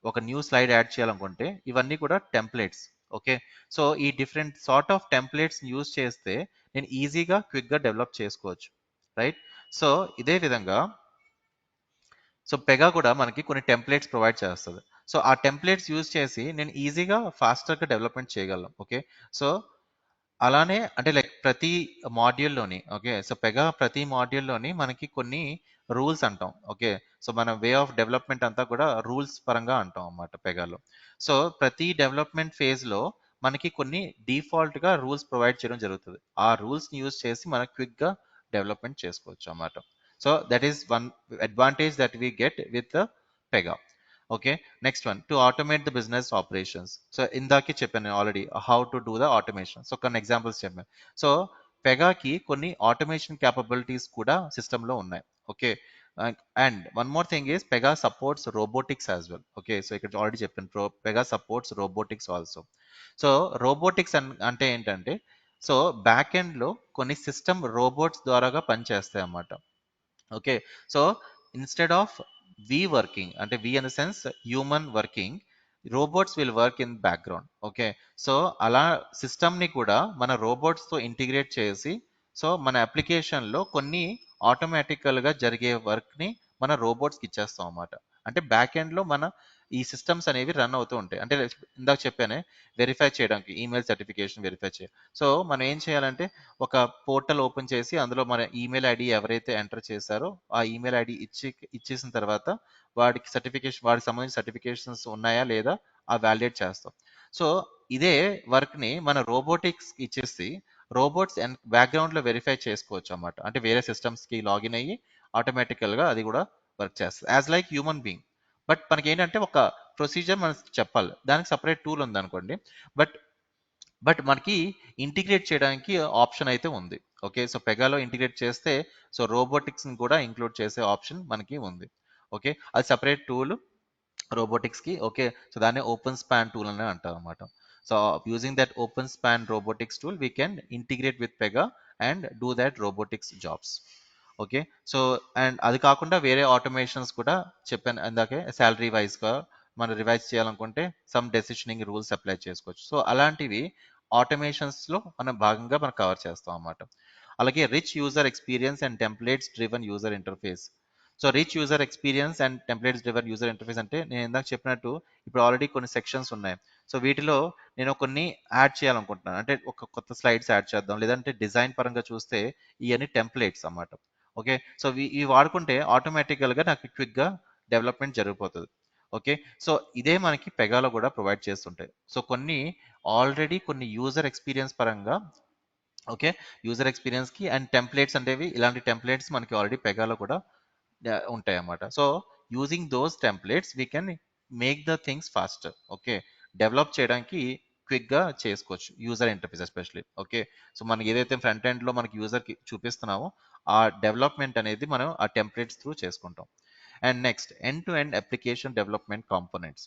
ఒక న్యూ స్లైడ్ యాడ్ చేయాలనుకుంటే ఇవన్నీ కూడా టెంప్లెట్స్. ఓకే, సో ఈ different sort of templates use చేస్తే నేను ఈజీగా క్విక్గా డెవలప్ చేసుకోవచ్చు. రైట్, సో ఇదే విధంగా సో పెగా కూడా మనకి కొన్ని టెంప్లెట్స్ ప్రొవైడ్ చేస్తుంది. సో ఆ టెంప్లెట్స్ యూజ్ చేసి నేను ఈజీగా ఫాస్టర్గా డెవలప్మెంట్ చేయగలను. ఓకే, సో అలానే అంటే లైక్ ప్రతి మాడ్యూల్‌లోని ఓకే. సో, పెగా ప్రతి మాడ్యూల్‌లోని మనకి కొన్ని రూల్స్ అంటాం. ఓకే. సో, మన వే ఆఫ్ డెవలప్‌మెంట్ అంతా కూడా రూల్స్ పరంగా అంటాం అన్నమాట పెగాలో. సో, ప్రతి డెవలప్‌మెంట్ ఫేజ్‌లో మనకి కొన్ని డిఫాల్ట్‌గా రూల్స్ ప్రొవైడ్ చేయడం జరుగుతది. ఆ రూల్స్‌ని యూజ్ చేసి మనం క్విక్‌గా డెవలప్‌మెంట్ చేసుకోవచ్చు అన్నమాట. So, that is one advantage that we get with Pega. Okay. Next one to automate the business operations. So ఇందాకే చెప్పాను already how to do the automation. So కొన్ని ఎగ్జాంపుల్స్ చెప్పాను. సో పెగాకి కొన్ని ఆటోమేషన్ క్యాపబిలిటీస్ కూడా సిస్టంలో ఉన్నాయి. Okay. And one more thing is Pega supports robotics as well. Okay. So ఇక్కడ ఆల్రెడీ చెప్పాను Pega supports robotics also. So robotics అంటే ఏంటంటే సో బ్యాక్ ఎండ్ లో కొన్ని సిస్టమ్ రోబోట్స్ ద్వారాగా పనిచేస్తాయి అన్నమాట. Okay. So instead of we working అంటే we in the sense human working, robots will work in background. Okay. So అలా సిస్టమ్ ని కూడా మన రోబోట్స్ తో ఇంటిగ్రేట్ చేసి సో మన అప్లికేషన్ లో కొన్ని ఆటోమేటికల్ గా జరిగే వర్క్ ని మన రోబోట్స్ కి ఇచ్చేస్తాం అన్నమాట. అంటే బ్యాక్ ఎండ్ లో మన ఈ సిస్టమ్స్ అనేవి రన్ అవుతూ ఉంటాయి. అంటే ఇందాక చెప్పానే వెరిఫై చేయడానికి ఈమెయిల్ సర్టిఫికేషన్ వెరిఫై చేయాలి. సో మనం ఏం చేయాలంటే ఒక పోర్టల్ ఓపెన్ చేసి అందులో మన ఈమెయిల్ ఐడి ఎవరైతే ఎంటర్ చేశారో ఆ ఈమెయిల్ ఐడి ఇచ్చేసిన తర్వాత వాడికి సంబంధించిన సర్టిఫికేషన్స్ ఉన్నాయా లేదా ఆ వ్యాలిడేట్ చేస్తాం. సో ఇదే వర్క్ ని మన రోబోటిక్స్ ఇచ్చేసి రోబోట్స్ బ్యాక్గ్రౌండ్ లో వెరిఫై చేసుకోవచ్చు అన్నమాట. అంటే వేరే సిస్టమ్స్ కి లాగిన్ అయ్యి ఆటోమేటికల్ గా అది కూడా వర్క్ చేస్తుంది as like human being. But మనకి ఏంటంటే ఒక ప్రొసీజర్ మనం చెప్పాలి, దానికి సపరేట్ టూల్ ఉంది అనుకోండి. బట్ బట్ మనకి ఇంటిగ్రేట్ చేయడానికి ఆప్షన్ అయితే ఉంది. ఓకే. సో పెగాలో ఇంటిగ్రేట్ చేస్తే సో రోబోటిక్స్ ని కూడా ఇంక్లూడ్ చేసే ఆప్షన్ మనకి ఉంది. ఓకే. అది సపరేట్ టూల్ రోబోటిక్స్ కి. ఓకే. సో దాన్ని ఓపెన్ స్పాన్ టూల్ అని అంటారు అనమాట. So using that open span robotics tool we can integrate with Pega and do that robotics jobs. Okay. So and అది కాకుండా వేరే ఆటోమేషన్స్ కూడా చెప్పాను ఇందాకే శాలరీ వైజ్ గా మనం రివైజ్ చేయాలనుకుంటే సమ్ డెసిషనింగ్ రూల్స్ అప్లై చేసుకోవచ్చు. సో అలాంటివి ఆటోమేషన్స్ లో మనం భాగంగా మనం కవర్ చేస్తాం అన్నమాట. అలాగే rich user experience and templates driven user interface. So rich user experience and templates driven user interface అంటే నేను ఇందాక చెప్పినట్టు ఇప్పుడు ఆల్రెడీ కొన్ని సెక్షన్స్ ఉన్నాయి. సో వీటిలో నేను కొన్ని యాడ్ చేయాలనుకుంటున్నాను. అంటే ఒక కొత్త స్లైడ్స్ యాడ్ చేద్దాం, లేదంటే డిజైన్ పరంగా చూస్తే ఇవన్నీ టెంప్లెట్స్ అన్నమాట. ఓకే. సో ఇవి వాడుకుంటే ఆటోమేటికల్గా నాకు క్విక్గా డెవలప్మెంట్ జరిగిపోతుంది. ఓకే. సో ఇదే మనకి పెగాలో కూడా ప్రొవైడ్ చేస్తుంటాయి. సో కొన్ని యూజర్ ఎక్స్పీరియన్స్ పరంగా ఓకే యూజర్ ఎక్స్పీరియన్స్ కి అండ్ టెంప్లెట్స్ అంటేవి ఇలాంటి టెంప్లెట్స్ మనకి ఆల్రెడీ పెగాలో కూడా ఉంటాయి అన్నమాట. So using those templates we can make the things faster. Okay. Develop చేయడానికి క్విక్ గా చేసుకోవచ్చు user interface especially. Okay. So మనకి ఏదైతే ఫ్రంట్ ఎండ్ లో మనకి యూజర్ కి చూపిస్తున్నామో ఆ డెవలప్మెంట్ అనేది మనం ఆ టెంప్లెట్స్ త్రూ చేసుకుంటాం. And next end to end application development components.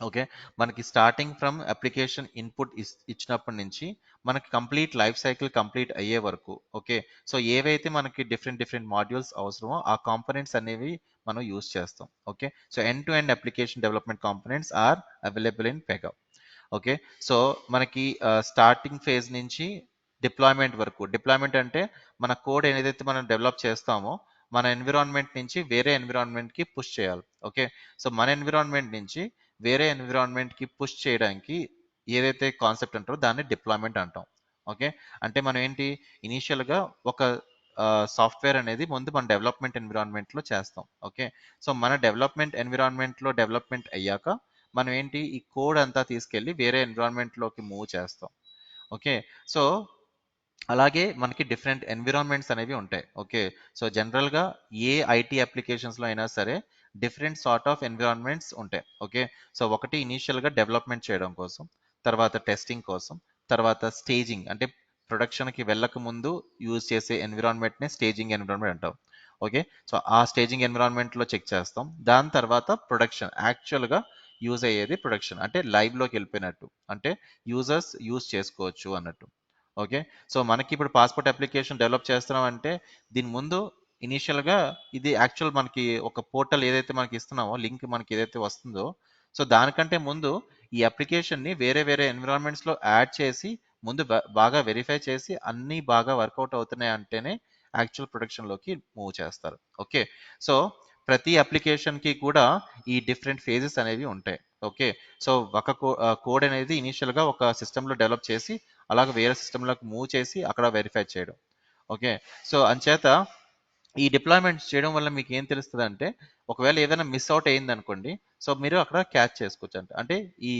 Okay. మనకి స్టార్టింగ్ ఫ్రమ్ అప్లికేషన్ ఇన్పుట్ ఇచ్చినప్పటి నుంచి మనకి కంప్లీట్ లైఫ్ సైకిల్ కంప్లీట్ అయ్యే వరకు. ఓకే. సో ఏవైతే మనకి డిఫరెంట్ డిఫరెంట్ మాడ్యూల్స్ అవసరమో ఆ కాంపోనెంట్స్ అనేవి మనం యూస్ చేస్తాం. Okay. So end to end application development components are available in Pega. Okay. So మనకి స్టార్టింగ్ ఫేజ్ నుంచి డిప్లాయ్మెంట్ వరకు. డిప్లాయ్మెంట్ అంటే మన కోడ్ ఏదైతే మనం డెవలప్ చేస్తామో మన ఎన్విరాన్మెంట్ నుంచి వేరే ఎన్విరాన్మెంట్ కి పుష్ చేయాలి. ఓకే. సో మన ఎన్విరాన్మెంట్ నుంచి వేరే ఎన్విరాన్మెంట్ కి పుష్ చేయడానికి ఏదైతే కాన్సెప్ట్ అంటారో దాన్ని డిప్లాయ్మెంట్ అంటాం. ఓకే. అంటే మనం ఏంటి ఇనీషియల్ గా ఒక సాఫ్ట్వేర్ అనేది ముందు మన డెవలప్మెంట్ ఎన్విరాన్మెంట్ లో చేస్తాం. ఓకే. సో మన డెవలప్మెంట్ ఎన్విరాన్మెంట్ లో డెవలప్మెంట్ అయ్యాక మనం ఏంటి ఈ కోడ్ అంతా తీసుకెళ్ళి వేరే ఎన్విరాన్మెంట్ లోకి మూవ్ చేస్తాం. ఓకే. సో అలాగే మనకి డిఫరెంట్ ఎన్విరాన్మెంట్స్ అనేవి ఉంటాయి. ఓకే. సో జనరల్‌గా ఏ ఐటీ అప్లికేషన్స్‌లో అయినా సరే డిఫరెంట్ సార్ట్ ఆఫ్ ఎన్విరాన్మెంట్స్ ఉంటాయి. ఓకే. సో ఒకటి ఇనీషియల్‌గా డెవలప్మెంట్ చేయడం కోసం, తర్వాత టెస్టింగ్ కోసం, తర్వాత స్టేజింగ్ అంటే ప్రొడక్షన్‌కి వెళ్ళక ముందు యూజ్ చేసే ఎన్విరాన్మెంట్‌నే స్టేజింగ్ ఎన్విరాన్మెంట్ అంటాం. ఓకే. సో ఆ స్టేజింగ్ ఎన్విరాన్మెంట్‌లో చెక్ చేస్తాం. దాని తర్వాత ప్రొడక్షన్ యాక్చువల్‌గా యూజ్ అయ్యేది ప్రొడక్షన్ అంటే లైవ్‌లోకి వెళ్ళిపోయినట్టు. అంటే యూజర్స్ యూజ్ చేసుకోవచ్చు అన్నట్టు. ఓకే. సో మనకి ఇప్పుడు పాస్‌పోర్ట్ అప్లికేషన్ డెవలప్ చేస్తున్నాం అంటే దీని ముందు ఇనీషియల్‌గా ఇది యాక్చువల్ మనకి ఒక పోర్టల్ ఏదైతే మనకి ఇస్తున్నామో లింక్ మనకి ఏదైతే వస్తుందో సో దానికంటే ముందు ఈ అప్లికేషన్‌ని వేరే వేరే ఎన్విరాన్మెంట్స్‌లో యాడ్ చేసి ముందు బాగా వెరిఫై చేసి అన్నీ బాగా వర్కౌట్ అవుతున్నాయి అంటేనే యాక్చువల్ ప్రొడక్షన్‌లోకి మూవ్ చేస్తారు. ఓకే. సో ప్రతి అప్లికేషన్‌కి కూడా ఈ డిఫరెంట్ ఫేజెస్ అనేవి ఉంటాయి. ఓకే. సో కోడ్ అనేది ఇనీషియల్‌గా ఒక సిస్టమ్‌లో డెవలప్ చేసి అలాగే వేరే సిస్టంలోకి మూవ్ చేసి అక్కడ వెరిఫై చేయడం. ఓకే. సో అంచేత ఈ డిప్లాయ్మెంట్స్ చేయడం వల్ల మీకు ఏం తెలుస్తుంది అంటే, ఒకవేళ ఏదైనా మిస్ అవుట్ అయింది అనుకోండి, సో మీరు అక్కడ క్యాచ్ చేసుకోవచ్చు అంట. అంటే ఈ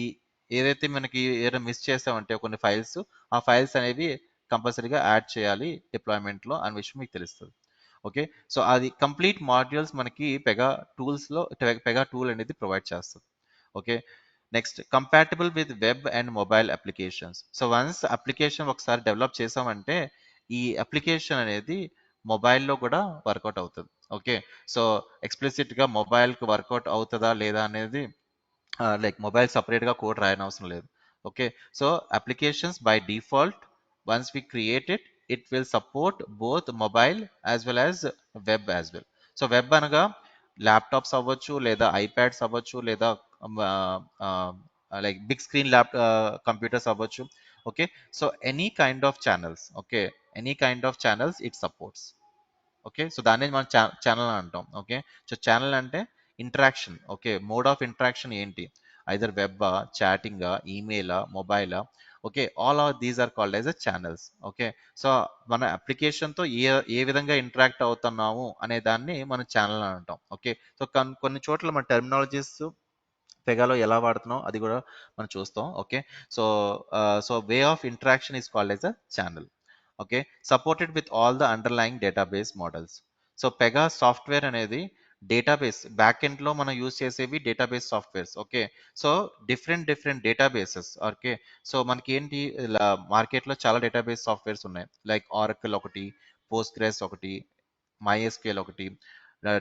ఏదైతే మనకి ఏదైనా మిస్ చేసామంటే కొన్ని ఫైల్స్, ఆ ఫైల్స్ అనేవి కంపల్సరీగా యాడ్ చేయాలి డిప్లాయ్మెంట్లో అనే విషయం మీకు తెలుస్తుంది. ఓకే. సో అది కంప్లీట్ మాడ్యూల్స్ మనకి పెగా టూల్స్లో పెగా టూల్ అనేది ప్రొవైడ్ చేస్తుంది. Okay. Next compatible with web and mobile applications. So once application ఒకసారి డెవలప్ చేసామంటే ఈ అప్లికేషన్ అనేది మొబైల్లో కూడా వర్కౌట్ అవుతుంది. ఓకే. సో ఎక్స్ప్లిసిట్గా మొబైల్కి వర్కౌట్ అవుతుందా లేదా అనేది లైక్ మొబైల్ సపరేట్గా కోడ్ రాయనవసరం లేదు. Okay. So applications by default once we create it, it will support both mobile as well as web as well. So web అనగా ల్యాప్టాప్స్ అవ్వచ్చు, లేదా ఐప్యాడ్స్ అవ్వచ్చు, లేదా లైక్ బిగ్ స్క్రీన్ కంప్యూటర్స్ అవ్వచ్చు. Okay. So any kind of channels. Okay. Any kind of channels it supports. Okay. So దాన్ని మనం ఛానల్ అంటాం. ఓకే. సో ఛానల్ అంటే interaction. Okay. Mode of interaction ఏంటి? ఐదర్ వెబ్బా, చాటింగా, ఈమెయిలా, మొబైలా. Okay. All are these are called as a channels. Okay. So మన అప్లికేషన్తో ఏ విధంగా ఇంటరాక్ట్ అవుతున్నాము అనే దాన్ని మనం ఛానల్ అని అంటాం. ఓకే. సో కొన్ని చోట్ల మన టెర్మినాలజీస్ పెగాలో ఎలా వాడుతున్నాం అది కూడా మనం చూస్తాం. Okay. So way of interaction is called as a channel. Okay. Supported with all the underlying database models. So Pega software అనేది డేటాబేస్ బ్యాక్ ఎండ్ లో మనం యూజ్ చేసేవి database softwares. Okay. So different databases. Okay. So మనకి ఏంటి ఇలా మార్కెట్ లో చాలా డేటాబేస్ సాఫ్ట్వేర్స్ ఉన్నాయి. లైక్ ఆరకిల్ ఒకటి, పోస్ట్గ్రెస్ ఒకటి, మైఎస్క్యూఎల్ ఒకటి,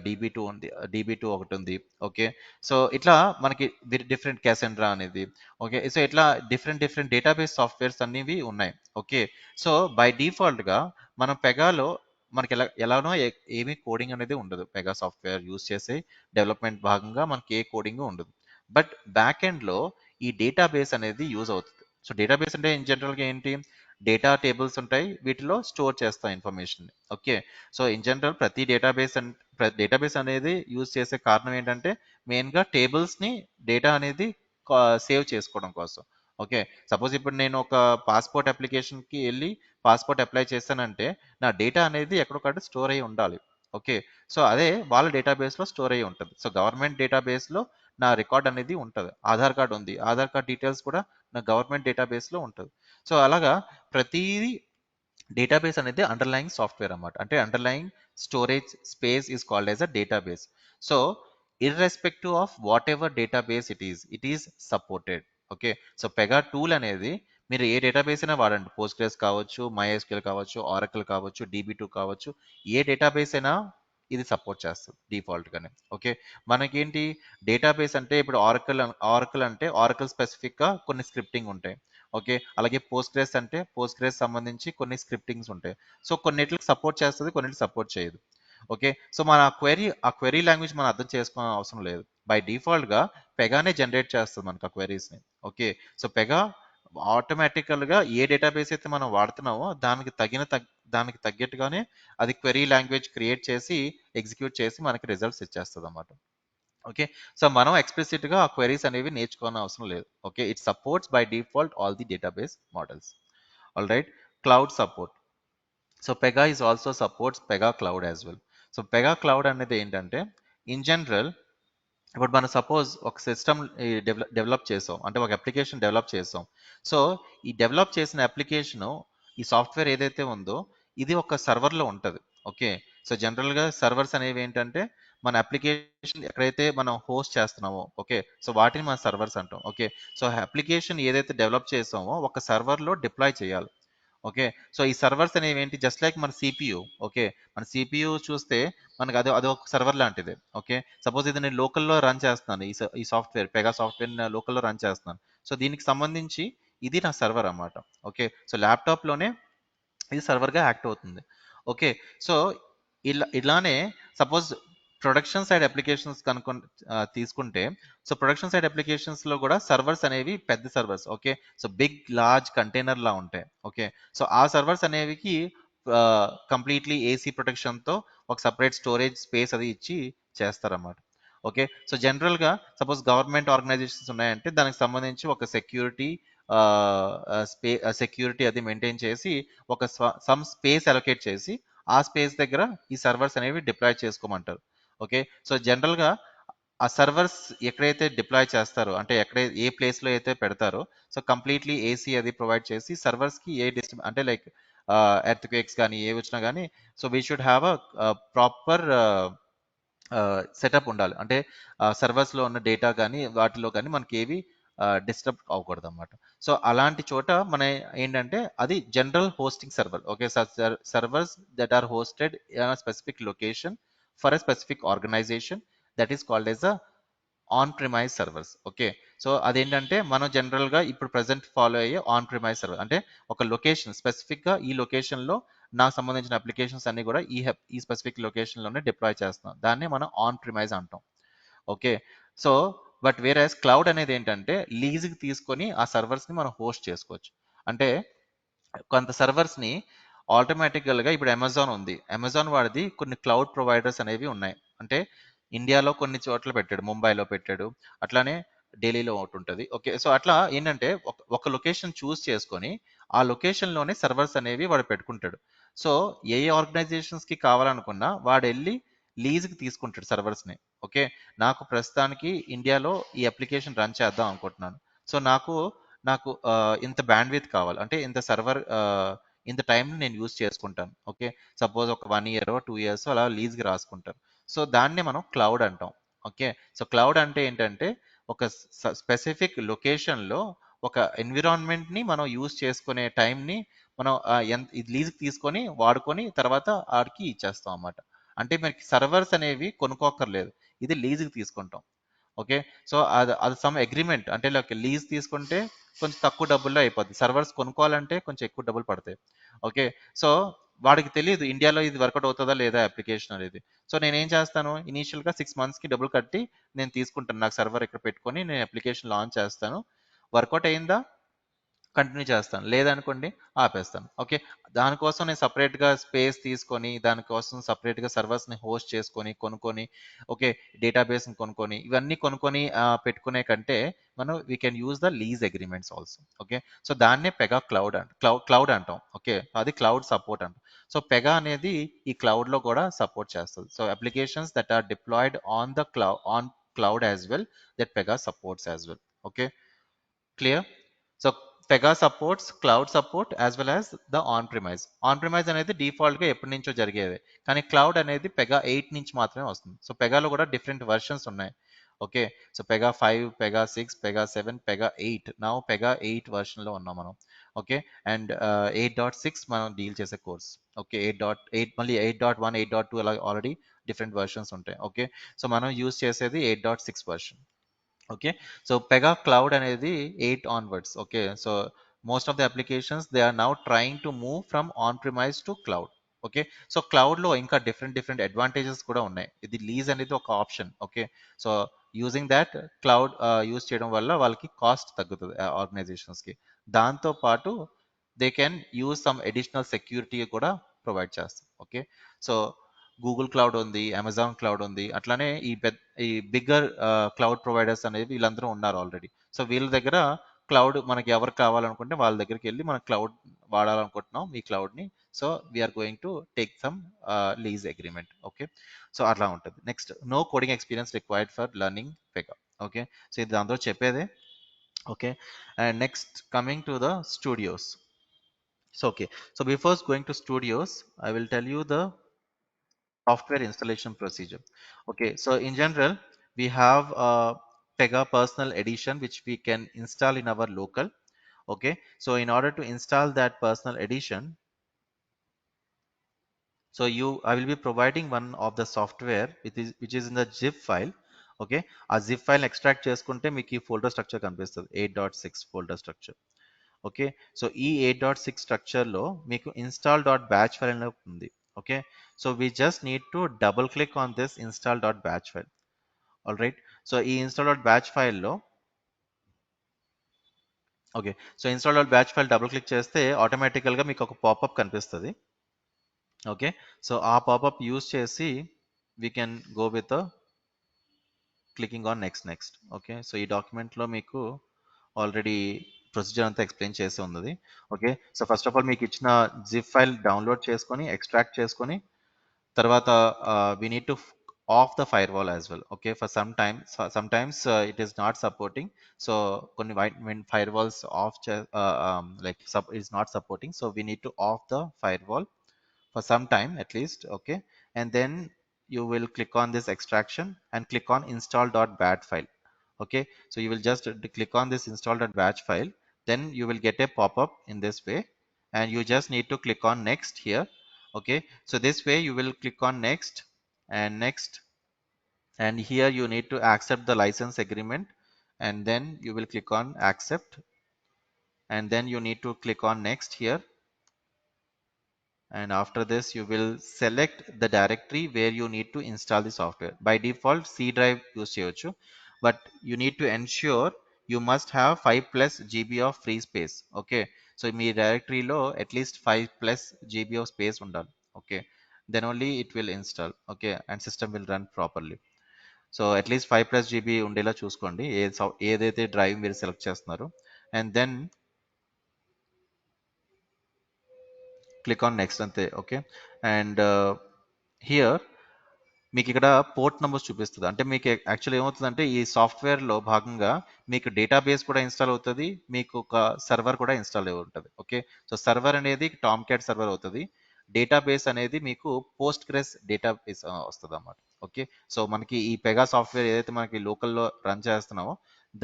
డీబీ2 ఉంది, డీబీ2 ఒకటి ఉంది. ఓకే. సో ఇట్లా మనకి డిఫరెంట్ క్యాసెండ్రా అనేది. ఓకే. సో ఇట్లా డిఫరెంట్ డేటాబేస్ సాఫ్ట్వేర్స్ అనేవి ఉన్నాయి. ఓకే. సో బై డిఫాల్ట్ గా మనం పెగాలో మనకి ఎలానో ఏమీ కోడింగ్ అనేది ఉండదు. పెగా సాఫ్ట్వేర్ యూస్ చేసే డెవలప్మెంట్ భాగంగా మనకి ఏ కోడింగ్ ఉండదు. బట్ బ్యాక్ ఎండ్ లో ఈ డేటాబేస్ అనేది యూజ్ అవుతుంది. సో డేటాబేస్ అంటే ఇన్ జనరల్ గా ఏంటి, డేటా టేబుల్స్ ఉంటాయి, వీటిలో స్టోర్ చేస్తాం information. Okay. So in general ప్రతి డేటాబేస్ అనేది యూజ్ చేసే కారణం ఏంటంటే మెయిన్ గా టేబుల్స్ ని డేటా అనేది సేవ్ చేసుకోవడం కోసం. ఓకే. సపోజ్ ఇప్పుడు నేను ఒక పాస్పోర్ట్ అప్లికేషన్ కి వెళ్ళి పాస్పోర్ట్ అప్లై చేశానంటే నా డేటా అనేది ఎక్కడొకటి స్టోర్ అయ్యి ఉండాలి. ఓకే. సో అదే వాళ్ళ డేటాబేస్ లో స్టోర్ అయ్యి ఉంటుంది. సో గవర్నమెంట్ డేటాబేస్ లో నా రికార్డ్ అనేది ఉంటుంది. ఆధార్ కార్డ్ ఉంది, ఆధార్ కార్డ్ డీటెయిల్స్ కూడా నా గవర్నమెంట్ డేటాబేస్ లో ఉంటుంది. సో అలాగా ప్రతిదీ డేటాబేస్ అనేది అండర్లయింగ్ సాఫ్ట్వేర్ అన్నమాట. అంటే underlying storage space is called as a database. So irrespective of what ever database it is supported. Okay. So Pega tool అనేది మీరు ఏ డేటాబేస్ అయినా వాడండి. పోస్ట్గ్రెస్ కావచ్చు, మైఎస్క్యూఎల్ కావచ్చు, ఆరకిల్ కావచ్చు, డీబీ2 కావచ్చు, ఏ డేటాబేస్ అయినా ఇది సపోర్ట్ చేస్తుంది డిఫాల్ట్ గానే. ఓకే. మనకేంటి డేటాబేస్ అంటే ఇప్పుడు ఆరకిల్ అంటే ఆరకిల్ స్పెసిఫిక్ గా కొన్ని స్క్రిప్టింగ్ ఉంటాయి. ఓకే. అలాగే పోస్ట్గ్రెస్ అంటే పోస్ట్గ్రెస్ సంబంధించి కొన్ని స్క్రిప్టింగ్స్ ఉంటాయి. సో కొన్నిటికి సపోర్ట్ చేస్తుంది, కొన్నిటికి సపోర్ట్ చేయదు. ఓకే. సో మన ఆ క్వెరీ లాంగ్వేజ్ మనం అర్థం చేసుకోవాల్సిన అవసరం లేదు. బై డిఫాల్ట్ గా పెగానే జనరేట్ చేస్తుంది మనకు ఆ క్వెరీస్ ని. ఓకే. సో పెగా ఆటోమేటికల్ గా ఏ డేటాబేస్ అయితే మనం వాడుతున్నామో దానికి తగ్గట్టుగానే అది క్వెరీ లాంగ్వేజ్ క్రియేట్ చేసి ఎగ్జిక్యూట్ చేసి మనకి రిజల్ట్స్ ఇచ్చేస్తుంది అన్నమాట. ఓకే. సో మనం ఎక్స్ప్లిసిట్ గా ఆ క్వెరీస్ అనేవి నేర్చుకోవాల్సిన అవసరం లేదు. Okay. It supports by default all the database models. All right. Cloud support. So Pega is also supports Pega cloud as well. So Pega cloud అనేది ఏంటంటే ఇన్ జనరల్ ఇప్పుడు మనం సపోజ్ ఒక సిస్టమ్ డెవలప్ చేసాం, అంటే ఒక అప్లికేషన్ డెవలప్ చేసాం. సో ఈ డెవలప్ చేసిన అప్లికేషన్ ఈ సాఫ్ట్వేర్ ఏదైతే ఉందో ఇది ఒక సర్వర్లో ఉంటుంది. ఓకే. సో జనరల్గా సర్వర్స్ అనేవి ఏంటంటే మన అప్లికేషన్ ఎక్కడైతే మనం హోస్ట్ చేస్తున్నామో, ఓకే, సో వాటిని మన సర్వర్స్ అంటాం. ఓకే. సో అప్లికేషన్ ఏదైతే డెవలప్ చేసామో ఒక సర్వర్లో డిప్లాయ్ చేయాలి. ఓకే. సో ఈ సర్వర్స్ అనేవి ఏంటి, జస్ట్ లైక్ మన సిపియు. ఓకే. మన సిపియు చూస్తే మనకు అదొక సర్వర్ లాంటిది. ఓకే. సపోజ్ ఇది నేను లోకల్లో రన్ చేస్తున్నాను, ఈ సాఫ్ట్వేర్ పెగా సాఫ్ట్వేర్ లోకల్లో రన్ చేస్తున్నాను. సో దీనికి సంబంధించి ఇది నా సర్వర్ అన్నమాట. ఓకే. సో ల్యాప్టాప్లోనే ఇది సర్వర్గా యాక్ట్ అవుతుంది. ఓకే. సో ఇలానే సపోజ్ ప్రొడక్షన్ సైడ్ అప్లికేషన్స్ తీసుకుంటే, సో ప్రొడక్షన్ సైడ్ అప్లికేషన్స్ లో కూడా సర్వర్స్ అనేవి పెద్ద servers. Okay. So big large container లా ఉంటాయి. ఓకే. సో ఆ సర్వర్స్ అనేవికి కంప్లీట్లీ ఏసీ ప్రొటెక్షన్ తో ఒక సపరేట్ స్టోరేజ్ స్పేస్ అది ఇచ్చి చేస్తారన్నమాట. ఓకే. సో జనరల్ గా సపోజ్ గవర్నమెంట్ ఆర్గనైజేషన్స్ ఉన్నాయంటే దానికి సంబంధించి ఒక సెక్యూరిటీ సెక్యూరిటీ అది మెయింటైన్ చేసి ఒక సమ్ స్పేస్ అలొకేట్ చేసి ఆ స్పేస్ దగ్గర ఈ సర్వర్స్ అనేవి డిప్లాయ్ చేసుకోమంటారు. ఓకే. సో జనరల్గా ఆ సర్వర్స్ ఎక్కడైతే డిప్లాయ్ చేస్తారో అంటే ఏ ప్లేస్లో అయితే పెడతారో సో కంప్లీట్లీ ఏసీ అది ప్రొవైడ్ చేసి సర్వర్స్కి ఏ డిస్టర్బ్ అంటే లైక్ ఎర్త్ క్వేక్స్ కానీ ఏ వచ్చినా కానీ so we should have a proper setup ఉండాలి. అంటే సర్వర్స్లో ఉన్న డేటా కానీ వాటిలో కానీ మనకి ఏవి డిస్టర్బ్ అవ్వకూడదు అనమాట. సో అలాంటి చోట మన ఏంటంటే అది general hosting server. Okay. Servers that are hosted in specific location for a specific organisation that is called as a on premise servers. Okay. So అదేంటంటే మనం జనరల్గా ఇప్పుడు ప్రజెంట్ ఫాలో అయ్యే ఆన్ ప్రిమైజ్ సర్వర్ అంటే ఒక లొకేషన్ స్పెసిఫిక్గా ఈ లొకేషన్లో నాకు సంబంధించిన అప్లికేషన్స్ అన్ని కూడా ఈ స్పెసిఫిక్ లొకేషన్లోనే డిప్లాయ్ చేస్తున్నాం. దాన్ని మనం ఆన్ ప్రిమైజ్ అంటాం. Okay. So but whereas cloud అనేది ఏంటంటే లీజ్కి తీసుకొని ఆ సర్వర్స్ని మనం హోస్ట్ చేసుకోవచ్చు. అంటే కొంత సర్వర్స్ని ఆటోమేటికల్గా ఇప్పుడు అమెజాన్ ఉంది. అమెజాన్ వాడిది కొన్ని క్లౌడ్ ప్రొవైడర్స్ అనేవి ఉన్నాయి. అంటే ఇండియాలో కొన్ని చోట్ల పెట్టాడు, ముంబైలో పెట్టాడు, అట్లానే ఢిల్లీలో ఒకటి ఉంటుంది. ఓకే. సో అట్లా ఏంటంటే ఒక లొకేషన్ చూస్ చేసుకొని ఆ లొకేషన్లోనే సర్వర్స్ అనేవి వాడు పెట్టుకుంటాడు. సో ఏ ఆర్గనైజేషన్స్కి కావాలనుకున్నా వాడు వెళ్ళి లీజ్కి తీసుకుంటాడు సర్వర్స్ని. ఓకే. నాకు ప్రస్తుతానికి ఇండియాలో ఈ అప్లికేషన్ రన్ చేద్దాం అనుకుంటున్నాను. సో నాకు నాకు ఇంత బ్యాండ్విడ్త్ కావాలి. అంటే ఇంత సర్వర్ ఇంత టైంని నేను యూజ్ చేసుకుంటాను. ఓకే. సపోజ్ ఒక 1 ఇయరో, 2 ఇయర్స్ అలా లీజ్‌కి రాసుకుంటారు. సో దాన్నే మనం క్లౌడ్ అంటాం. ఓకే. సో క్లౌడ్ అంటే ఏంటంటే ఒక స్పెసిఫిక్ లొకేషన్‌లో ఒక ఎన్విరాన్మెంట్‌ని మనం యూజ్ చేసుకునే టైంని మనం ఇది లీజ్‌కి తీసుకొని వాడుకొని తర్వాత ఆడికి ఇచ్చేస్తాం అన్నమాట. అంటే మనకి సర్వర్స్ అనేవి కొనుక్కోక్కర్లేదు. ఇది లీజ్‌కి తీసుకుంటాం. ఓకే. సో అది సమ్ అగ్రీమెంట్ అంటే లైక్ లీజ్ తీసుకుంటే కొంచెం తక్కువ డబ్బుల్లో అయిపోద్ది. సర్వర్స్ కొనుక్కోవాలంటే కొంచెం ఎక్కువ డబ్బులు పడతాయి. ఓకే. సో వాడికి తెలీదు ఇండియాలో ఇది వర్కౌట్ అవుతుందా లేదా అప్లికేషన్ అనేది. సో నేనేం చేస్తాను ఇనీషియల్‌గా 6 మంత్స్‌కి డబ్బులు కట్టి నేను తీసుకుంటాను. నాకు సర్వర్ ఇక్కడ పెట్టుకొని నేను అప్లికేషన్ లాంచ్ చేస్తాను. వర్కౌట్ అయిందా కంటిన్యూ చేస్తాను. లేదనుకోండి ఆపేస్తాను. ఓకే. దానికోసం నేను సెపరేట్‌గా స్పేస్ తీసుకొని, దానికోసం సెపరేట్‌గా సర్వర్స్‌ని హోస్ట్ చేసుకొని, కొనుక్కొని, ఓకే. డేటాబేస్‌ని కొనుక్కొని, ఇవన్నీ కొనుక్కొని పెట్టుకునే కంటే మనం we can use the lease agreements also. Okay. So దాన్నే పెగా క్లౌడ్ అంటాం. ఓకే. అది క్లౌడ్ సపోర్ట్ అంటాం. సో పెగా అనేది ఈ క్లౌడ్‌లో కూడా సపోర్ట్ చేస్తది. So applications that are deployed on cloud as well that Pega supports as well. Okay. Clear? So Pega supports cloud support as well as the on premise. On premise అనేది డిఫాల్ట్గా ఎప్పటి నుంచో జరిగేది. కానీ క్లౌడ్ అనేది పెగా 8 నుంచి మాత్రమే వస్తుంది. సో పెగాలో కూడా డిఫరెంట్ వెర్షన్స్ ఉన్నాయి. Okay. So Pega 5, Pega 6, Pega 7, Pega 8. Now Pega 8 వెర్షన్లో ఉన్నాం మనం. ఓకే. అండ్ 8.6 మనం డీల్ చేసే కోర్స్. ఓకే. 8.8 మళ్ళీ 8.1, 8.2 అలా ఆల్రెడీ డిఫరెంట్ వెర్షన్స్ ఉంటాయి. ఓకే. సో మనం యూజ్ చేసేది 8.6 version. Okay. So Pega cloud అనేది 8 onwards. Okay. So most of the applications they are now trying to move from on premise to cloud. Okay. So క్లౌడ్లో ఇంకా డిఫరెంట్ అడ్వాంటేజెస్ కూడా ఉన్నాయి. ఇది లీజ్ అనేది ఒక option. Okay. So using that cloud use చేయడం వల్ల వాళ్ళకి కాస్ట్ తగ్గుతుంది ఆర్గనైజేషన్స్కి. దాంతో పాటు they can use some additional security కూడా ప్రొవైడ్ చేస్తాం. ఓకే. సో గూగుల్ క్లౌడ్ ఉంది, అమెజాన్ క్లౌడ్ ఉంది. అట్లానే ఈ బిగ్గర్ క్లౌడ్ ప్రొవైడర్స్ అనేవి వీళ్ళందరూ ఉన్నారు ఆల్రెడీ. సో వీళ్ళ దగ్గర క్లౌడ్ మనకి ఎవరు కావాలనుకుంటే వాళ్ళ దగ్గరికి వెళ్ళి మనం క్లౌడ్ వాడాలనుకుంటున్నాం ఈ క్లౌడ్ని. So we're going to take some lease agreement. Okay. So అట్లా ఉంటుంది. Next no coding experience required for learning Pega. Okay. So ఇది దాంతో చెప్పేదే. Okay. And next coming to the studios. So okay. So before going to studios, I will tell you the software installation procedure. Okay, so in general, we have a Pega personal edition which we can install in our local. Okay, so in order to install that personal edition, so I will be providing one of the software which is in the zip file. Okay, a zip file extract చేసుకుంటే మీకు ఈ folder structure కనిపిస్తుంది 8.6 folder structure. ఓకే. సో ఈ 8.6 స్ట్రక్చర్లో మీకు ఇన్స్టాల్ డాట్ బ్యాచ్ ఫైల్ అనేది ఉంది. Okay. So we just need to double click on this install dot batch file. All right. So ఈ ఇన్స్టాల్ డాట్ బ్యాచ్ ఫైల్లో okay. So install dot batch file double click చేస్తే ఆటోమేటికల్గా మీకు ఒక పాపప్ కనిపిస్తుంది. ఓకే. సో ఆ పాపప్ యూస్ చేసి we can go with clicking on next. Okay. So ఈ డాక్యుమెంట్లో మీకు ఆల్రెడీ ప్రొసీజర్ అంతా ఎక్స్ప్లెయిన్ చేసి ఉన్నది. Okay. So first of all మీకు ఇచ్చిన జిప్ ఫైల్ డౌన్లోడ్ చేసుకొని ఎక్స్ట్రాక్ట్ చేసుకొని తర్వాత we need to off the firewall as well. Okay, for some time sometimes it is not supporting. So కొన్ని when firewalls off like is not supporting, so we need to off the firewall for some time at least. Okay, and then you will click on this extraction and click on install.bat file. Okay, so you will just click on this install.batch file, then you will get a pop-up in this way, and you just need to click on next here. Okay, so this way you will click on next and next, and here you need to accept the license agreement, and then you will click on accept, and then you need to click on next here, and after this you will select the directory where you need to install the software. By default C drive use cheyochu, but you need to ensure you must have 5 plus GB of free space. Okay, so me directory లో at least 5 plus GB of space ఉండాలి. Okay, then only it will install. Okay, and system will run properly. So at least 5 plus GB ఉండేలా చూసుకోండి ఏదైతే డ్రైవ్ మీరు సెలెక్ట్ చేస్తున్నారో, and then click on next అంతే. ఓకే, అండ్ హియర్ మీకు ఇక్కడ పోర్ట్ నెంబర్స్ చూపిస్తుంది. అంటే మీకు యాక్చువల్ ఏమవుతుందంటే ఈ సాఫ్ట్వేర్లో భాగంగా మీకు డేటాబేస్ కూడా ఇన్స్టాల్ అవుతుంది, మీకు ఒక సర్వర్ కూడా ఇన్స్టాల్ అయి ఉంటుంది. ఓకే, సో సర్వర్ అనేది టామ్ క్యాట్ సర్వర్ అవుతుంది, డేటాబేస్ అనేది మీకు పోస్ట్ గ్రెస్ డేటాబేస్ వస్తుంది అన్నమాట. ఓకే, సో మనకి ఈ పెగా సాఫ్ట్వేర్ ఏదైతే మనకి లోకల్లో రన్ చేస్తున్నామో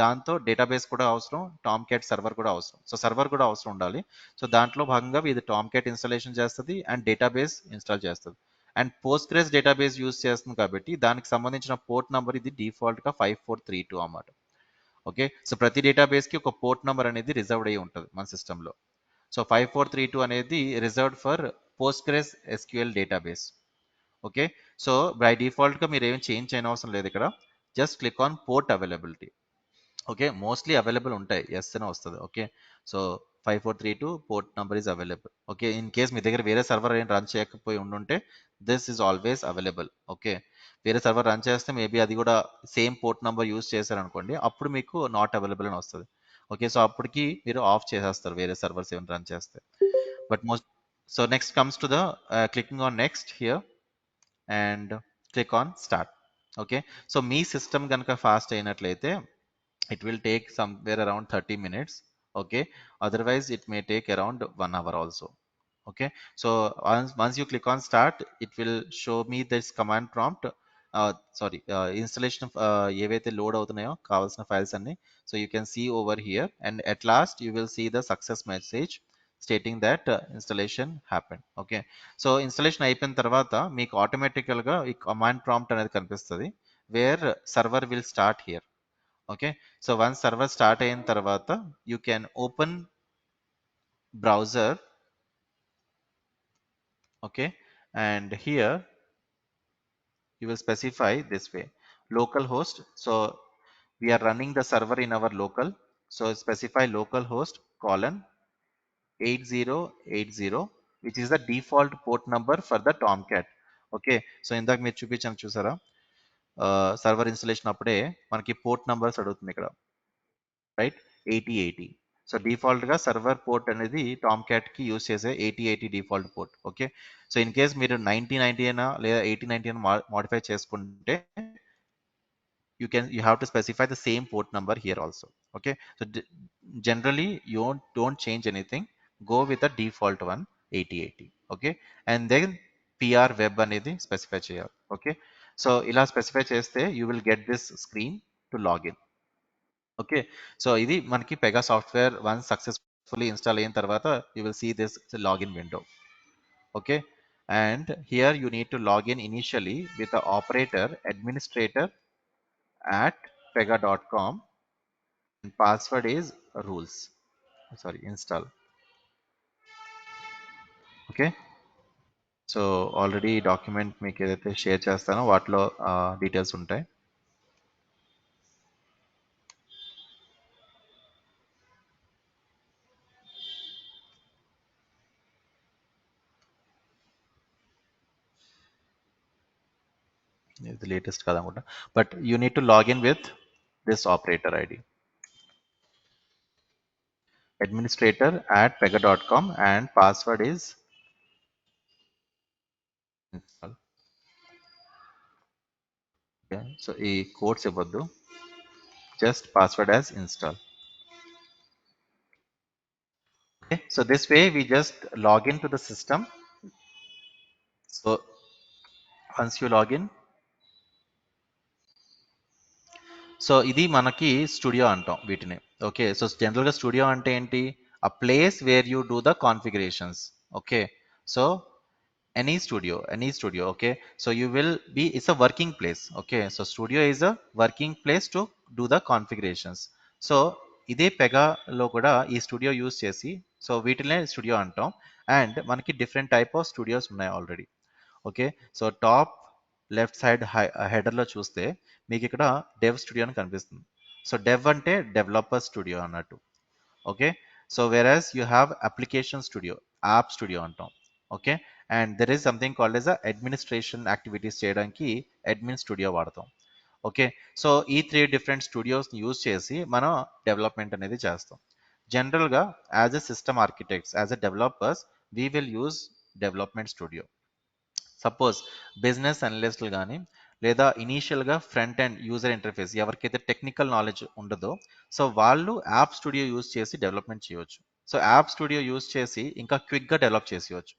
దాంతో డేటాబేస్ కూడా అవసరం, టామ్ క్యాట్ సర్వర్ కూడా అవసరం. సో సర్వర్ కూడా అవసరం ఉండాలి. సో దాంట్లో భాగంగా ఇది టామ్ క్యాట్ ఇన్స్టాలేషన్ చేస్తుంది అండ్ డేటాబేస్ ఇన్స్టాల్ చేస్తుంది. అండ్ పోస్ట్ గ్రెస్ డేటాబేస్ యూజ్ చేస్తుంది కాబట్టి దానికి సంబంధించిన పోర్ట్ నంబర్ ఇది డిఫాల్ట్ గా 5432 అన్నమాట. ఓకే, సో ప్రతి డేటాబేస్ కి ఒక పోర్ట్ నంబర్ అనేది రిజర్వ్డ్ అయి ఉంటుంది మన సిస్టమ్ లో. సో 5432 అనేది reserved for Postgres SQL database. Okay, so by default గా మీరు ఏం చేంజ్ చేయని అవసరం లేదు ఇక్కడ. Just click on port availability. Okay, mostly available ఉంటాయి, ఎస్ అని వస్తుంది. Okay, so 5432 port number is available. Okay, in case మీ దగ్గర వేరే సర్వర్ ఏం రన్ చేయకపోయి ఉండుంటే this is always available. Okay, వేరే సర్వర్ రన్ చేస్తే మేబీ అది కూడా సేమ్ పోర్ట్ నంబర్ యూజ్ చేశారనుకోండి, అప్పుడు మీకు నాట్ అవైలబుల్ అని వస్తుంది. ఓకే, సో అప్పటికి మీరు ఆఫ్ చేసేస్తారు వేరే సర్వర్స్ ఏమైనా రన్ చేస్తే. But most so next comes to the clicking on next here and click on start. Okay, so me system కనుక ఫాస్ట్ అయినట్లయితే it will take somewhere around 30 minutes. Okay, otherwise it may take around 1 hour also. Okay, so once you click on start, it will show me this command prompt. Sorry, installation of ఏవైతే లోడ్ అవుతున్నాయో కావాల్సిన ఫైల్స్ అన్ని. So you can see over here and at last you will see the success message stating that installation happen. Okay, so installation అయిపోయిన తర్వాత మీకు ఆటోమేటికల్గా ఈ కమాండ్ ప్రాంప్ట్ అనేది కనిపిస్తుంది where server will start here. Okay, so once server start అయిన తర్వాత you can open browser. Okay, and here you will specify this way localhost. So we are running the server in our local, so specify localhost colon 8080, which is the default port number for the tomcat. Okay, so ఇందాక మీరు చూపించాను చూసారా సర్వర్ ఇన్స్టలేషన్ అప్పుడే మనకి పోర్ట్ నంబర్స్ అడుగుతుంది ఇక్కడ, రైట్? 8080. సో డిఫాల్ట్ గా సర్వర్ పోర్ట్ అనేది టామ్ క్యాట్ కి యూస్ చేసే 8080 default port. Okay, so in case మీరు 9090 అయినా లేదా 8090 అయినా మాడిఫై చేసుకుంటే you have to specify the same port number here also. Okay, so generally you don't change anything, go with the default one 8080. Okay, and then pr web అనేది స్పెసిఫై చేయాలి. ఓకే, సో ఇలా స్పెసిఫై చేస్తే you will get this screen to log in. Okay, so ఇది మనకి Pega software once successfully install అయిన తర్వాత you will see this login window. Okay, and here you need to login initially with the operator administrator at pega.com and password is rules, sorry, install. Okay, so already document మీకు ఏదైతే షేర్ చేస్తానో వాటిలో డీటెయిల్స్ ఉంటాయి. ఇది latest కాదనుకుంటా, but you need to login with this operator ID. administrator at pega.com and password is install. Okay, so ఈ కోడ్స్ ఇవ్వద్దు, just password as install. Okay, so this way we just log into the system. So once you log in, so ఇది మనకి స్టూడియో అంటాం వీటిని. ఓకే, సో జనరల్గా స్టూడియో అంటే ఏంటి? A place where you do the configurations. Okay, so any studio, okay, so you will be, it's a working place. Okay, so studio is a working place to do the configurations. So ఇదే పెగాలో కూడా ఈ స్టూడియో యూస్ చేసి, సో వీటినే స్టూడియో అంటాం. అండ్ మనకి డిఫరెంట్ టైప్ ఆఫ్ స్టూడియోస్ ఉన్నాయి already. Okay, so top left side హెడర్లో చూస్తే మీకు ఇక్కడ డెవ్ స్టూడియో అని కనిపిస్తుంది. సో డెవ్ అంటే డెవలపర్ స్టూడియో అన్నట్టు. Okay, so whereas you have application studio, app studio అంటాం. Okay, and there is something called as administration activities చేయడానికి అడ్మిన్ స్టూడియో వాడతాం. ఓకే, సో ఈ త్రీ డిఫరెంట్ స్టూడియోస్ని యూజ్ చేసి మనం డెవలప్మెంట్ అనేది చేస్తాం. జనరల్గా as a system architects, as a developers, we will use development studio. Suppose business అనలిస్టులు కానీ, లేదా ఇనీషియల్గా ఫ్రంట్ అండ్ యూజర్ ఇంటర్ఫేస్ ఎవరికైతే టెక్నికల్ నాలెడ్జ్ ఉండదో, సో వాళ్ళు యాప్ స్టూడియో యూజ్ చేసి డెవలప్మెంట్ చేయవచ్చు. సో యాప్ స్టూడియో యూజ్ చేసి ఇంకా క్విక్గా డెవలప్ చేసేయచ్చు.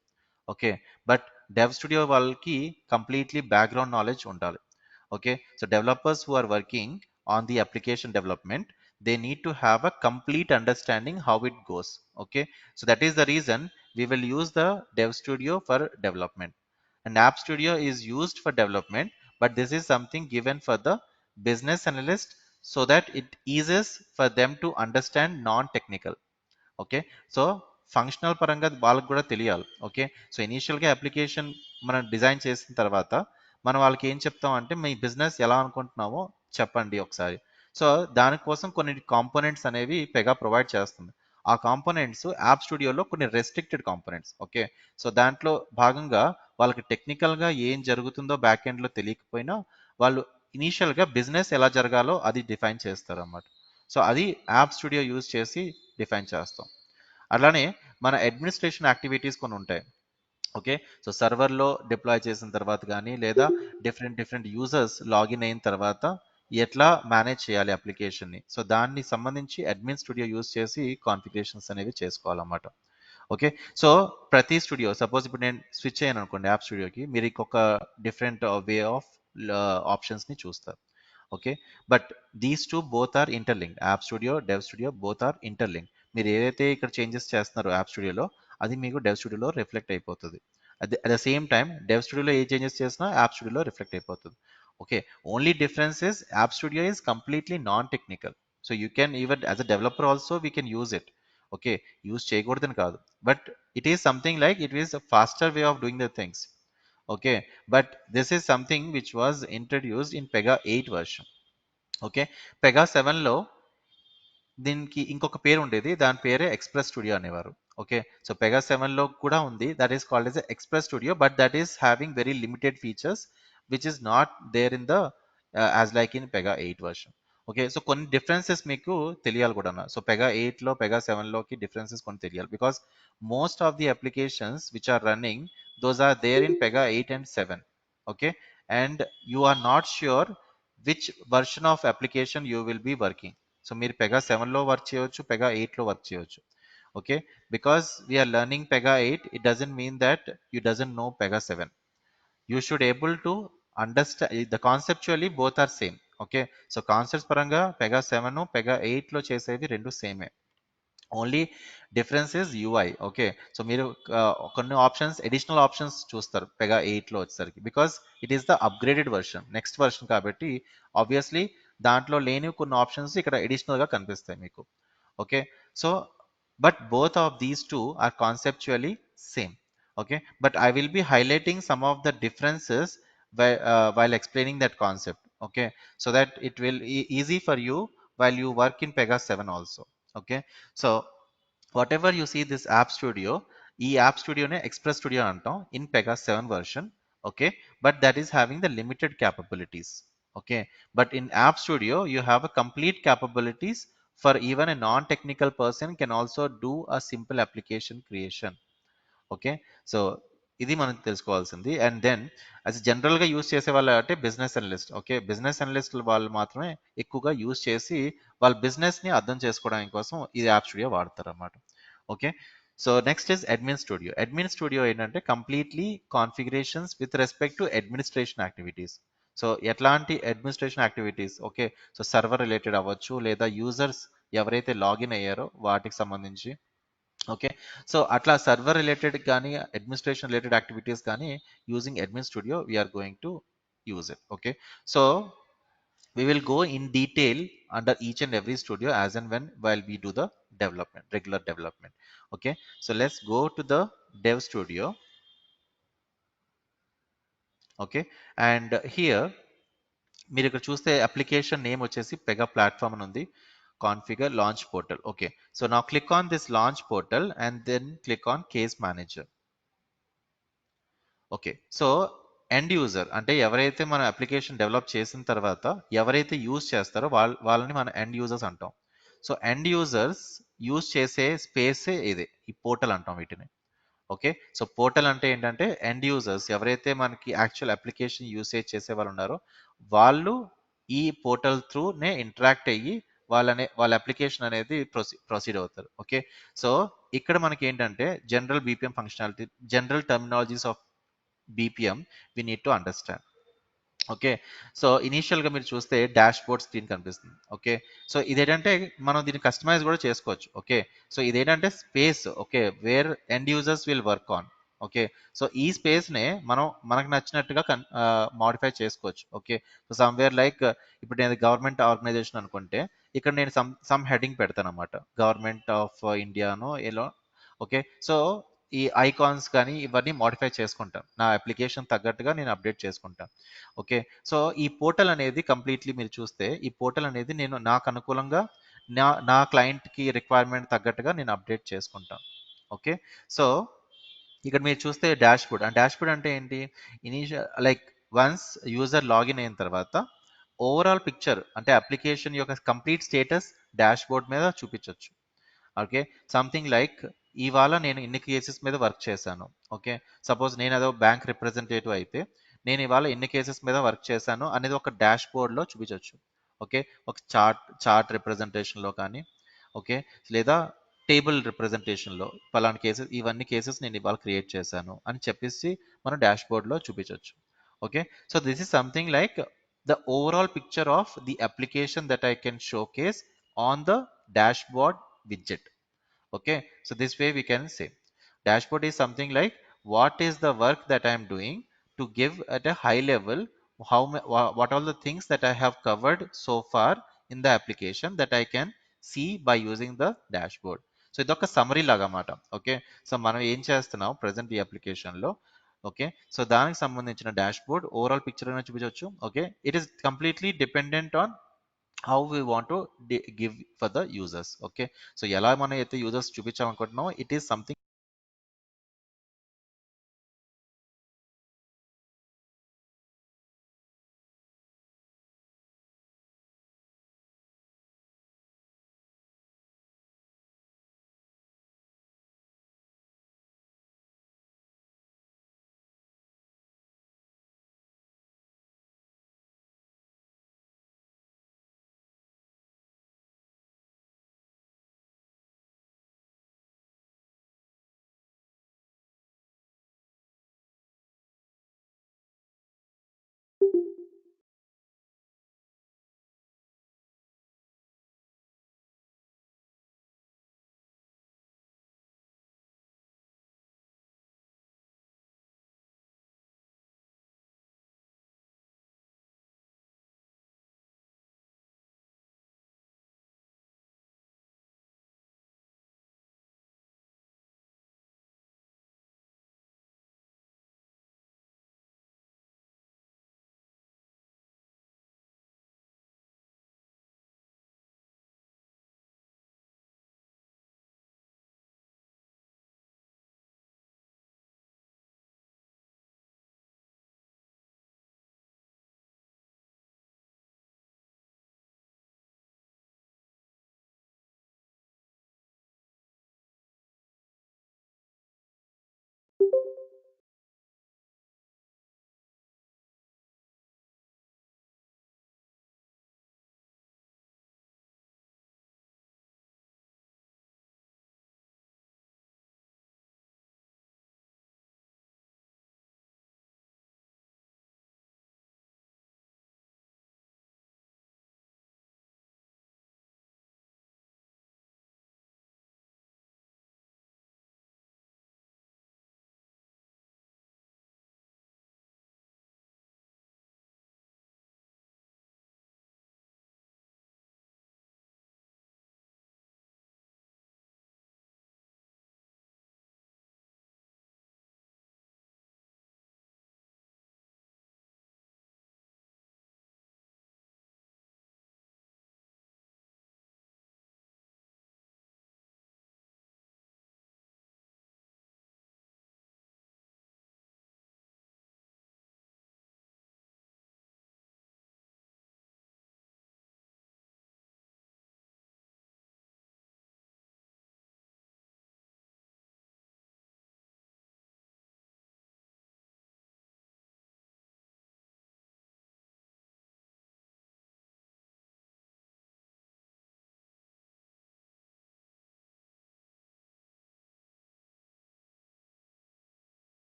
ఓకే, బట్ డెవ్ స్టూడియో వాళ్ళకి కంప్లీట్లీ బ్యాక్గ్రౌండ్ నాలెడ్జ్ ఉండాలి. Okay, so developers who are working on the application development, they need to have a complete understanding how it goes. Okay, so that is the reason we will use the dev studio for development. An app studio is used for development, but this is something given for the business analyst so that it eases for them to understand non-technical. Okay, so functional పరంగా వాళ్ళకి కూడా తెలియాలి. ఓకే, సో ఇనీషియల్గా అప్లికేషన్ మనం డిజైన్ చేసిన తర్వాత మనం వాళ్ళకి ఏం చెప్తాం అంటే, మీ బిజినెస్ ఎలా అనుకుంటున్నామో చెప్పండి ఒకసారి. సో దానికోసం కొన్ని కాంపోనెంట్స్ అనేవి పెగా ప్రొవైడ్ చేస్తుంది. ఆ కాంపోనెంట్స్ యాప్ స్టూడియోలో కొన్ని రెస్ట్రిక్టెడ్ కాంపోనెంట్స్. ఓకే, సో దాంట్లో భాగంగా వాళ్ళకి టెక్నికల్గా ఏం జరుగుతుందో బ్యాక్ ఎండ్లో తెలియకపోయినా, వాళ్ళు ఇనీషియల్గా బిజినెస్ ఎలా జరగాలో అది డిఫైన్ చేస్తారు అన్నమాట. సో అది యాప్ స్టూడియో యూజ్ చేసి డిఫైన్ చేస్తాం. అలానే మన అడ్మినిస్ట్రేషన్ యాక్టివిటీస్ కొన్ని ఉంటాయి. ఓకే, సో సర్వర్లో డిప్లాయ్ చేసిన తర్వాత కానీ, లేదా డిఫరెంట్ డిఫరెంట్ యూజర్స్ లాగిన్ అయిన తర్వాత ఎట్లా మేనేజ్ చేయాలి అప్లికేషన్ని, సో దాన్ని సంబంధించి అడ్మిన్ స్టూడియో యూజ్ చేసి కాన్ఫిగరేషన్స్ అనేవి చేసుకోవాలన్నమాట. ఓకే, సో ప్రతి స్టూడియో, సపోజ్ ఇప్పుడు నేను స్విచ్ అయ్యాను అనుకోండి యాప్ స్టూడియోకి, మీరు ఇంకొక డిఫరెంట్ వే ఆఫ్ ఆప్షన్స్ని చూస్తారు. Okay, but these two both are interlinked. App studio, dev studio both are interlinked. మీరు ఏదైతే ఇక్కడ చేంజెస్ చేస్తున్నారో యాప్ స్టూడియోలో, అది మీకు డెవ్ స్టూడియోలో రిఫ్లెక్ట్ అయిపోతుంది. At the same time dev స్టూడియోలో ఏ చేంజెస్ చేసినా యాప్ స్టూడియోలో రిఫ్లెక్ట్ అయిపోతుంది. Okay, only difference is app studio is completely non technical. So you can even as a developer also we can use it. Okay, use చేయకూడదని కాదు, but it is something like it is a faster way of doing the things. Okay, but this is something which was introduced in Pega 8 version. Okay, Pega 7లో దీనికి ఇంకొక పేరు ఉండేది, దాని పేరే ఎక్స్ప్రెస్ స్టూడియో అనేవారు. ఓకే, సో పెగా 7లో కూడా ఉంది, that is called S express studio, but that is having very limited features which is not there in the as like in Pega 8 version. Okay, so కొన్ని డిఫరెన్సెస్ మీకు తెలియాలి కూడా. సో పెగా 8లో పెగా 7లోకి డిఫరెన్సెస్ కొన్ని తెలియాలి, because most of the applications which are running, those are there in Pega 8 and 7. Okay, and you are not sure which version of application you will be working. So మీరు పెగా 7లో వర్క్ చేయవచ్చు, పెగా 8లో వర్క్ చేయవచ్చు. Okay, because we're learning Pega 8, it doesn't mean that you doesn't know Pega 7. You should able to understand the conceptually both are same. Okay, so concepts పరంగా పెగా 7 పెగా 8లో చేసేవి రెండు సేమే. Only difference is UI. Okay, so మీరు కొన్ని ఆప్షన్స్, అడిషనల్ ఆప్షన్స్ చూస్తారు పెగా 8లో వచ్చేసరికి, because it is the upgraded version, next version కాబట్టి ఆబ్వియస్లీ దాంట్లో లేని కొన్ని ఆప్షన్స్ ఇక్కడ అడిషనల్గా కనిపిస్తాయి మీకు. Okay, so but both of these two are conceptually same. Okay, but I will be highlighting some of the differences while explaining that concept. Okay, so that it will easy for you while you work in Pega 7 also. Okay, so whatever you see this app studio, ఈ యాప్ స్టూడియోనే ఎక్స్ప్రెస్ స్టూడియో అంటాం in Pega 7 version. Okay, but that is having the limited capabilities. Okay, but in app studio you have a complete capabilities for even a non-technical person can also do a simple application creation. Okay. So, ఇది మనం తెలుసుకోవాల్సింది. అండ్ దెన్ యాస్ జనరల్‌గా యూజ్ చేసే వాళ్ళు అంటే బిజినెస్ అనలిస్ట్. ఓకే. బిజినెస్ అనలిస్ట్‌లు వాళ్ళు మాత్రమే ఎక్కువగా యూజ్ చేసి వాళ్ళ బిజినెస్‌ని అర్థం చేసుకోవడానికి కోసం ఈ యాప్ స్టూడియో వాడతారనమాట. Okay. So, next is admin studio. Admin studio ఏంటంటే completely configurations with respect to administration activities. So, ఎట్లాంటి administration activities okay. So, server related అవ్వచ్చు లేదా యూజర్స్ ఎవరైతే లాగిన్ అయ్యారో వాటికి సంబంధించి ఓకే. సో, అట్లా సర్వర్ రిలేటెడ్ కానీ, అడ్మినిస్ట్రేషన్ రిలేటెడ్ యాక్టివిటీస్ కానీ using admin studio we are going to use it. Okay. So, we will go in detail under each and every studio as and when while we do the development, regular development. Okay. So, let's go to the dev studio. Okay. And here మీరు ఇక్కడ చూస్తే అప్లికేషన్ నేమ్ వచ్చేసి పెగా ప్లాట్ఫామ్ అని ఉంది. Configure launch portal. Okay. So, now click on this launch portal and then click on case manager. Okay. So, end user అంటే ఎవరైతే మనం అప్లికేషన్ డెవలప్ చేసిన తర్వాత ఎవరైతే యూజ్ చేస్తారో వాళ్ళని మనం ఎండ్ యూజర్స్ అంటాం. సో, ఎండ్ యూజర్స్ యూజ్ చేసే స్పేసే ఇదే. ఈ పోర్టల్ అంటాం వీటిని. ఓకే. సో, పోర్టల్ అంటే ఏంటంటే ఎండ్ యూజర్స్ ఎవరైతే మనకి యాక్చువల్ అప్లికేషన్ యూసేజ్ చేసే వాళ్ళు ఉన్నారో వాళ్ళు ఈ పోర్టల్ త్రూనే ఇంటరాక్ట్ అయ్యి వాళ్ళ అప్లికేషన్ అనేది ప్రొసీడ్ అవుతారు. ఓకే. సో, ఇక్కడ మనకి ఏంటంటే general BPM functionality, general terminologies of BPM we need to understand. Okay. So, ఇనీషియల్‌గా మీరు చూస్తే డాష్‌బోర్డ్ స్క్రీన్ కనిపిస్తుంది. ఓకే. సో, ఇదేంటంటే మనం దీన్ని కస్టమైజ్ కూడా చేసుకోవచ్చు. ఓకే. సో, ఇదేంటంటే space okay. Where end users will work on. Okay. So, ఈ స్పేస్‌నే మనం మనకు నచ్చినట్టుగా మోడిఫై చేసుకోవచ్చు. ఓకే. సో, సమ్‌వేర్ లైక్ ఇప్పుడు నేను గవర్నమెంట్ ఆర్గనైజేషన్ అనుకుంటే ఇక్కడ నేను సమ్ హెడ్డింగ్ పెడతానన్నమాట. గవర్నమెంట్ ఆఫ్ ఇండియానో ఇలా ఓకే. సో, ఈ ఐకాన్స్ కానీ ఇవన్నీ మోడిఫై చేసుకుంటాను. నా అప్లికేషన్ తగ్గట్టుగా నేను అప్డేట్ చేసుకుంటాను. ఓకే. సో, ఈ పోర్టల్ అనేది కంప్లీట్‌లీ మీరు చూస్తే ఈ పోర్టల్ అనేది నేను నాకు అనుకూలంగా నా క్లయింట్‌కి రిక్వైర్మెంట్ తగ్గట్టుగా నేను అప్డేట్ చేసుకుంటాను. ఓకే. సో, ఇక్కడ మీరు చూస్తే డాష్‌బోర్డ్. డాష్‌బోర్డ్ అంటే ఏంటి? లైక్ వన్స్ యూజర్ లాగిన్ అయిన తర్వాత ఓవరాల్ పిక్చర్ అంటే అప్లికేషన్ యొక్క కంప్లీట్ స్టేటస్ డాష్‌బోర్డ్ మీద చూపించొచ్చు. ఓకే. సంథింగ్ లైక్ ఇవాళ నేను ఇన్ని కేసెస్ మీద వర్క్ చేశాను. ఓకే. సపోజ్ నేను అదో బ్యాంక్ రిప్రజెంటేటివ్ అయితే నేను ఇవాళ ఎన్ని కేసెస్ మీద వర్క్ చేశాను అనేది ఒక డాష్ బోర్డ్‌లో చూపించొచ్చు. ఓకే. ఒక చార్ట్ రిప్రజెంటేషన్‌లో కానీ ఓకే. లేదా టేబుల్ రిప్రజెంటేషన్‌లో పలానా కేసెస్ ఇవన్నీ కేసెస్ నేను ఇవాళ క్రియేట్ చేశాను అని చెప్పేసి మనం డాష్ బోర్డ్‌లో చూపించొచ్చు. Okay. So, this is something like the overall picture of the application that I can showcase on the dashboard widget. Okay. So, this way we can say dashboard is something like what is the work that I am doing to give at a high level what all the things that I have covered so far in the application that I can see by using the dashboard. So, ఇదొక సమ్మరీ లాగా మాట. ఓకే. సో, మనం ఏం చేస్తున్నాం ప్రజెంట్ ఈ అప్లికేషన్లో ఓకే. సో, దానికి సంబంధించిన డాష్‌బోర్డ్ ఓవరాల్ పిక్చర్ అనేది చూపించొచ్చు. Okay. It is completely dependent on how we want to give for the users. Okay. So, ఎలా మనం అయితే యూజర్స్ చూపించాలనుకుంటున్నామో it is something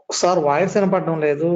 sir voice వినపడడం లేదు.